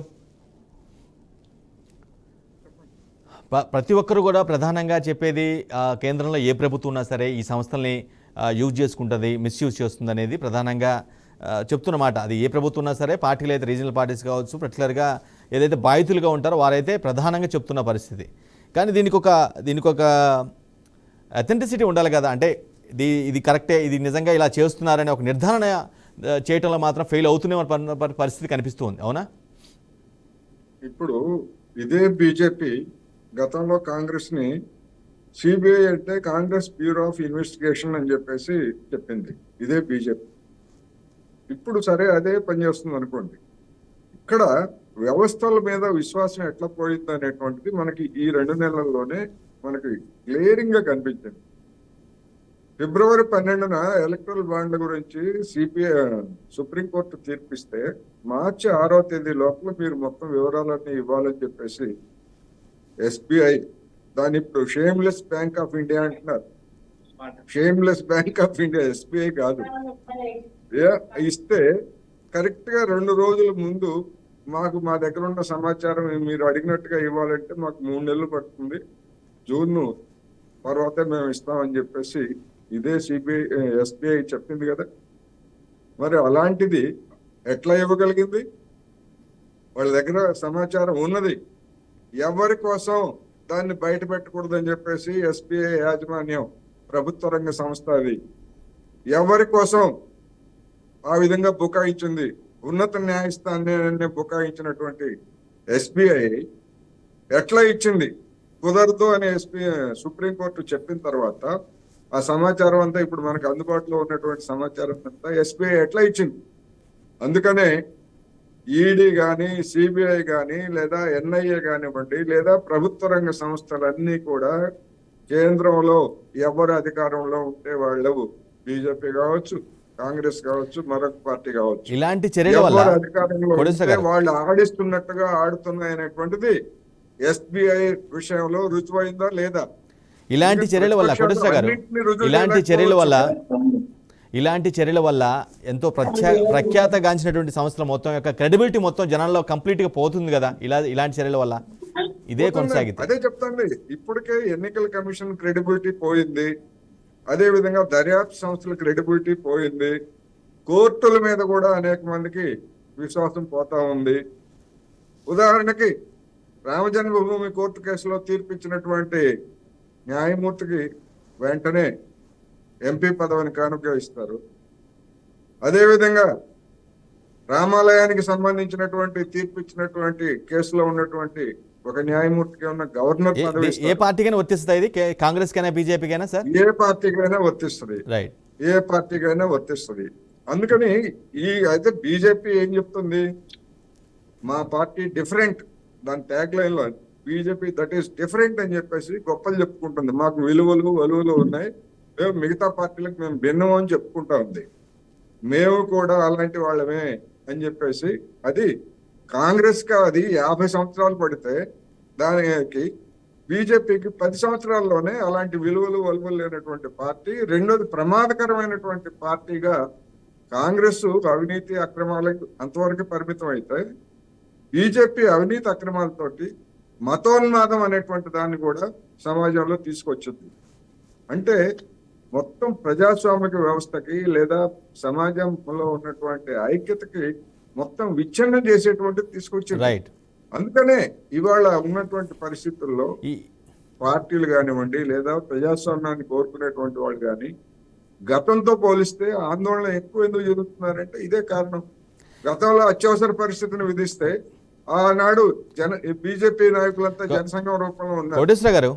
Speaker 1: ప్రతి ఒక్కరు కూడా ప్రధానంగా చెప్పేది కేంద్రంలో ఏ ప్రభుత్వం ఉన్నా సరే ఈ సంస్థల్ని యూజ్ చేసుకుంటుంది, మిస్యూజ్ చేస్తుంది అనేది ప్రధానంగా చెప్తున్నమాట. అది ఏ ప్రభుత్వం ఉన్నా సరే, పార్టీలు అయితే రీజనల్ పార్టీస్ కావచ్చు, పర్టికులర్గా ఏదైతే బాధితులుగా ఉంటారో వారైతే ప్రధానంగా చెప్తున్న పరిస్థితి. కానీ దీనికి ఒక అథెంటిసిటీ ఉండాలి కదా. అంటే ఇది కరెక్టే, ఇది నిజంగా ఇలా చేస్తున్నారని ఒక నిర్ధారణ చేయటంలో మాత్రం ఫెయిల్ అవుతూనే పరిస్థితి కనిపిస్తుంది, అవునా?
Speaker 3: ఇప్పుడు ఇదే బీజేపీ గతంలో కాంగ్రెస్ ని సిబిఐ అంటే కాంగ్రెస్ బ్యూరో ఆఫ్ ఇన్వెస్టిగేషన్ అని చెప్పేసి చెప్పింది ఇదే బీజేపీ. ఇప్పుడు సరే అదే పనిచేస్తుంది అనుకోండి. ఇక్కడ వ్యవస్థల మీద విశ్వాసం ఎట్లా పోయింది అనేటువంటిది మనకి ఈ 2 నెలల్లోనే మనకి క్లియరింగ్ గా కనిపించింది. ఫిబ్రవరి 12న ఎలక్ట్రల్ బాండ్ల గురించి సుప్రీంకోర్టు తీర్పిస్తే మార్చి 6వ తేదీ లోపల మీరు మొత్తం వివరాలన్నీ ఇవ్వాలని చెప్పేసి ఎస్బీఐ, దాని ఇప్పుడు షేమ్లెస్ బ్యాంక్ ఆఫ్ ఇండియా అంటున్నారు. Shameless bank of India SBI కాదు. ఇస్తే కరెక్ట్ గా 2 రోజుల ముందు మా దగ్గర ఉన్న సమాచారం మీరు అడిగినట్టుగా ఇవ్వాలంటే మాకు 3 నెలలు పడుతుంది, జూన్ తర్వాతే మేము ఇస్తామని చెప్పేసి ఇదే ఎస్బీఐ చెప్పింది కదా. మరి అలాంటిది ఎట్లా ఇవ్వగలిగింది? వాళ్ళ దగ్గర సమాచారం ఉన్నది, ఎవరి కోసం దాన్ని బయట పెట్టకూడదని చెప్పేసి ఎస్బీఐ యాజమాన్యం, ప్రభుత్వ రంగ సంస్థ, అది ఎవరి కోసం ఆ విధంగా బుకాయించింది. ఉన్నత న్యాయస్థానాన్ని బుకాయించినటువంటి ఎస్బీఐ ఎట్లా ఇచ్చింది? కుదరదు అని సుప్రీంకోర్టు చెప్పిన తర్వాత ఆ సమాచారం అంతా ఇప్పుడు మనకు అందుబాటులో ఉన్నటువంటి సమాచారం అంతా ఎస్బీఐ ఎట్లా ఇచ్చింది? అందుకనే ఈడీ కానీ, సిబిఐ కానీ, లేదా ఎన్ఐఏ కానివ్వండి, లేదా ప్రభుత్వ రంగ సంస్థలన్నీ కూడా కేంద్రంలో ఎవరు అధికారంలో ఉంటే వాళ్ళు, బీజేపీ కావచ్చు, కాంగ్రెస్ కావచ్చు, మరొక పార్టీ కావచ్చు,
Speaker 1: ఇలాంటి చర్యల వల్ల
Speaker 3: ఎవరు అధికారంలో
Speaker 1: కోటేశ్వర
Speaker 3: ఉంటే
Speaker 1: గారు,
Speaker 3: వాళ్ళు ఆడిస్తున్నట్టుగా ఆడుతున్నాయనేటువంటిది ఎస్బీఐ విషయంలో రుజువైందా లేదా?
Speaker 1: ఇలాంటి చర్యల వల్ల కోటేశ్వర గారు, ఇలాంటి చర్యల వల్ల ఎంతో ప్రఖ్యాతగాంచినటువంటి సంస్థల మొత్తం యొక్క క్రెడిబిలిటీ మొత్తం జనాల్లో కంప్లీట్గా పోతుంది కదా ఇలాంటి చర్యల వల్ల. ఇదే కొనసాగితే
Speaker 3: అదే చెప్తాండి. ఇప్పటికే ఎన్నికల కమిషన్ క్రెడిబిలిటీ పోయింది, అదే విధంగా దర్యాప్తు సంస్థల క్రెడిబిలిటీ పోయింది, కోర్టుల మీద కూడా అనేక మందికి విశ్వాసం పోతా ఉంది. ఉదాహరణకి రామజన్మభూమి కోర్టు కేసులో తీర్పిచ్చినటువంటి న్యాయమూర్తికి వెంటనే ఎంపీ పదవిని కానుక ఇస్తారు. అదేవిధంగా రామాలయానికి సంబంధించినటువంటి తీర్పిచ్చినటువంటి కేసులో ఉన్నటువంటి ఒక న్యాయమూర్తికి ఉన్న గవర్నర్ పదవి
Speaker 1: ఏ పార్టీకైనా వర్తిస్తుంది ఇది? కాంగ్రెస్ కైనా బీజేపీకైనా సార్?
Speaker 3: ఏ పార్టీకైనా వర్తిస్తుంది,
Speaker 1: రైట్,
Speaker 3: ఏ పార్టీకైనా వర్తిస్తుంది. అందుకని అయితే బీజేపీ ఏం చెప్తుంది, మా పార్టీ డిఫరెంట్, దాని ట్యాగ్ లైన్ లో బీజేపీ దట్ ఈస్ డిఫరెంట్ అని చెప్పేసి గొప్పలు చెప్పుకుంటుంది. మాకు వలువలు ఉన్నాయి, మేము మిగతా పార్టీలకు మేము భిన్నం అని చెప్పుకుంటా ఉంది. మేము కూడా అలాంటి వాళ్ళమే అని చెప్పేసి, అది కాంగ్రెస్ కి అది 50 సంవత్సరాలు పడితే దానికి బీజేపీకి 10 సంవత్సరాల్లోనే అలాంటి వలువలు లేనటువంటి పార్టీ. రెండోది ప్రమాదకరమైనటువంటి పార్టీగా కాంగ్రెస్ అవినీతి అక్రమాలకు అంతవరకు పరిమితం అయితే, బీజేపీ అవినీతి అక్రమాలతోటి మతోన్మాదం అనేటువంటి దాన్ని కూడా సమాజంలో తీసుకొచ్చింది. అంటే మొత్తం ప్రజాస్వామిక వ్యవస్థకి లేదా సమాజంలో ఉన్నటువంటి ఐక్యతకి మొత్తం విచ్ఛిన్నం చేసేటువంటి తీసుకొచ్చింది.
Speaker 1: రైట్.
Speaker 3: అందుకనే ఇవాళ ఉన్నటువంటి పరిస్థితుల్లో పార్టీలు కానివ్వండి లేదా ప్రజాస్వామ్యాన్ని కోరుకునేటువంటి వాళ్ళు కానీ గతంతో పోలిస్తే ఆందోళన ఎక్కువ ఎందుకు జరుగుతున్నారంటే ఇదే కారణం. గతంలో అత్యవసర పరిస్థితిని విధిస్తే ఆనాడు బీజేపీ నాయకులంతా జనసంఘం రూపంలో ఉన్నారు.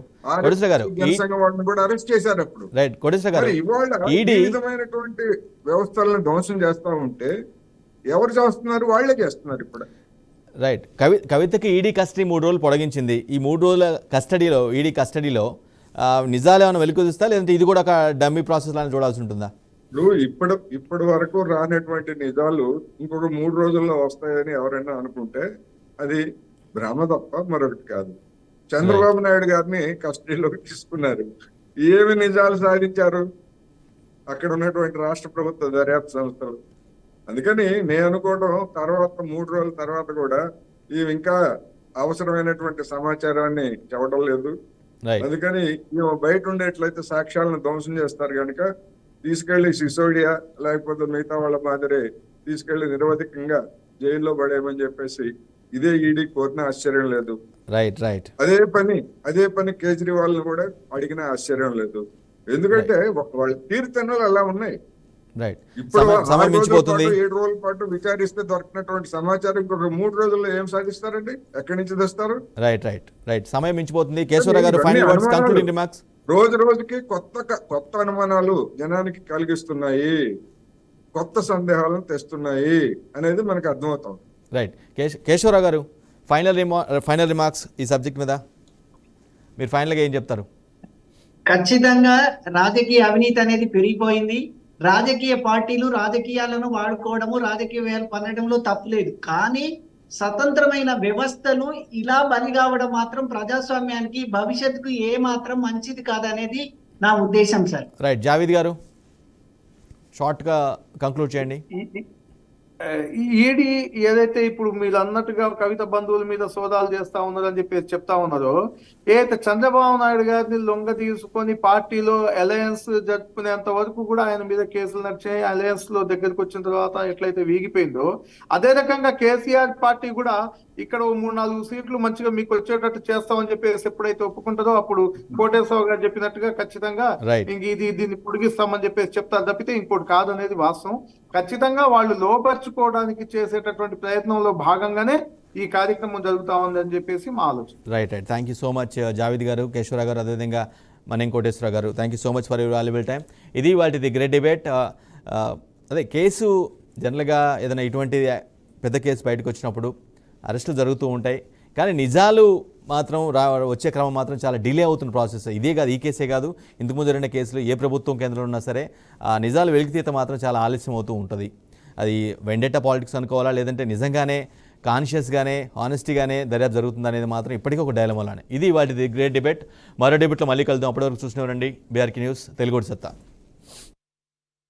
Speaker 3: జనసంఘం వాళ్ళని కూడా అరెస్ట్ చేశారు అప్పుడు. ఇవాళ ఈ విధమైనటువంటి వ్యవస్థలను ధ్వంసం చేస్తా ఉంటే ఎవరు చేస్తున్నారు? వాళ్లే చేస్తున్నారు ఇప్పుడు.
Speaker 1: రైట్. కవితకి ఈడీ కస్టడీ 3 రోజులు పొడిగించింది. ఈ 3 రోజుల కస్టడీలో, ఈడీ కస్టడీలో నిజాలు ఏమైనా వెలుగుదిస్తా, లేదంటే ఇది కూడా ఒక డమ్మీ ప్రాసెస్ లాగా చూడాల్సి ఉంటుందా?
Speaker 3: ఇప్పటి వరకు రానటువంటి నిజాలు ఇంకొక 3 రోజుల్లో వస్తాయని ఎవరైనా అనుకుంటే అది భ్రమ తప్ప మరొకటి కాదు. చంద్రబాబు నాయుడు గారిని కస్టడీలోకి తీసుకున్నారు. ఏమి నిజాలు సాధించారు అక్కడ ఉన్నటువంటి రాష్ట్ర ప్రభుత్వ దర్యాప్తు సంస్థలు? అందుకని నేను అనుకోవడం తర్వాత 3 రోజుల తర్వాత కూడా ఇవి ఇంకా అవసరమైనటువంటి సమాచారాన్ని చెప్పడం లేదు. అందుకని బయట ఉండేట్లయితే సాక్ష్యాలను ధ్వంసం చేస్తారు కనుక తీసుకెళ్లి సిసోడియా లేకపోతే మిగతా వాళ్ళ మాదిరి తీసుకెళ్లి నిరవధికంగా జైల్లో పడేయమని చెప్పేసి ఇదే ఈడీ కోరిన ఆశ్చర్యం లేదు. అదే పని కేజ్రీవాల్ కూడా అడిగిన ఆశ్చర్యం లేదు. ఎందుకంటే వాళ్ళ తీర్థనలు అలా ఉన్నాయి. ఇప్పుడు 7 రోజుల పాటు విచారిస్తే దొరికినటువంటి సమాచారం ఇంకొక 3 రోజుల్లో ఏం సాధిస్తారండి? ఎక్కడి నుంచి తెస్తారు?
Speaker 1: సమయం మించిపోతుంది. కేశవరావు గారు, ఫైనల్ వర్డ్స్, కంక్లూడింగ్ రిమార్క్స్.
Speaker 3: రోజు రోజుకి కొత్త అనుమానాలు జనానికి కలిగిస్తున్నాయి, కొత్త సందేహాలను తెస్తున్నాయి అనేది మనకు అర్థమవుతాం.
Speaker 1: రైట్. కేశవరావు గారు, ఫైనల్ రిమార్క్స్ ఈ సబ్జెక్ట్ మీద మీరు ఫైనల్ గా ఏం చెప్తారు?
Speaker 4: ఖచ్చితంగా రాజకీయ అవినీతి అనేది పెరిగిపోయింది. రాజకీయ పార్టీలు రాజకీయాలను వాడుకోవడము, రాజకీయ వేలు పన్నడంలో తప్పులేదు. కానీ స్వతంత్రమైన వ్యవస్థలు ఇలా బలి కావడం మాత్రం ప్రజాస్వామ్యానికి, భవిష్యత్తుకు ఏ మాత్రం మంచిది కాదనేది నా ఉద్దేశం సార్.
Speaker 1: రైట్. జావేద్ గారు, షార్ట్ గా కంక్లూడ్ చేయండి.
Speaker 5: ఈడీ ఏదైతే ఇప్పుడు మీరు అన్నట్టుగా కవిత బంధువుల మీద సోదాలు చేస్తా ఉన్నారని చెప్పేసి చెప్తా ఉన్నారో, ఏదైతే చంద్రబాబు నాయుడు గారిని లొంగ తీసుకొని పార్టీలో అలయన్స్ జరుపుకునేంత వరకు కూడా ఆయన మీద కేసులు నడిచాయి. అలయన్స్ లో దగ్గరికి వచ్చిన తర్వాత ఎట్లయితే వీగిపోయిందో, అదే రకంగా కేసీఆర్ పార్టీ కూడా ఇక్కడ 3-4 సీట్లు మంచిగా మీకు వచ్చేటట్టు చేస్తామని చెప్పేసి ఎప్పుడైతే ఒప్పుకుంటారో అప్పుడు కోటేశ్వరరావు గారు చెప్పినట్టుగా ఖచ్చితంగా దీన్ని పొడిగిస్తామని చెప్పేసి చెప్తారు తప్పితే ఇంకోటి కాదనేది వాస్తవం. ఖచ్చితంగా వాళ్ళు లోపరుచుకోవడానికి చేసేటటువంటి ప్రయత్నంలో భాగంగానే ఈ కార్యక్రమం జరుగుతా ఉందని చెప్పేసి మా ఆలోచన.
Speaker 1: Right. Thank you so much Javed గారు, కేశవరావు గారు, అదేవిధంగా మనేం కోటేశ్వరరావు గారు. Thank you so much for your valuable time. ఇది వాటిది గ్రేట్ డిబేట్. అదే కేసు జనరల్గా ఏదైనా ఇటువంటి పెద్ద కేసు బయటకు వచ్చినప్పుడు అరెస్టులు జరుగుతూ ఉంటాయి, కానీ నిజాలు మాత్రం వచ్చే క్రమం మాత్రం చాలా డిలే అవుతున్న ప్రాసెస్. ఇదే కాదు, ఈ కేసే కాదు, ఇంతకుముందు జరిగిన కేసులు ఏ ప్రభుత్వం కేంద్రంలో ఉన్నా సరే ఆ నిజాలు వెలికితీత మాత్రం చాలా ఆలస్యం అవుతూ ఉంటుంది. అది వెండెట్టా పాలిటిక్స్ అనుకోవాలా, లేదంటే నిజంగానే కాన్షియస్గానే హానెస్టీగానే దర్యాప్తు జరుగుతుంది అనేది మాత్రం ఇప్పటికీ ఒక డైలమాలానే. ఇది వాటిది గ్రేట్ డిబేట్. మరో డిబేట్లో మళ్ళీ కలుద్దాం. అప్పటివరకు చూసినవరండి. బీఆర్కే న్యూస్ తెలుగు సత్తా.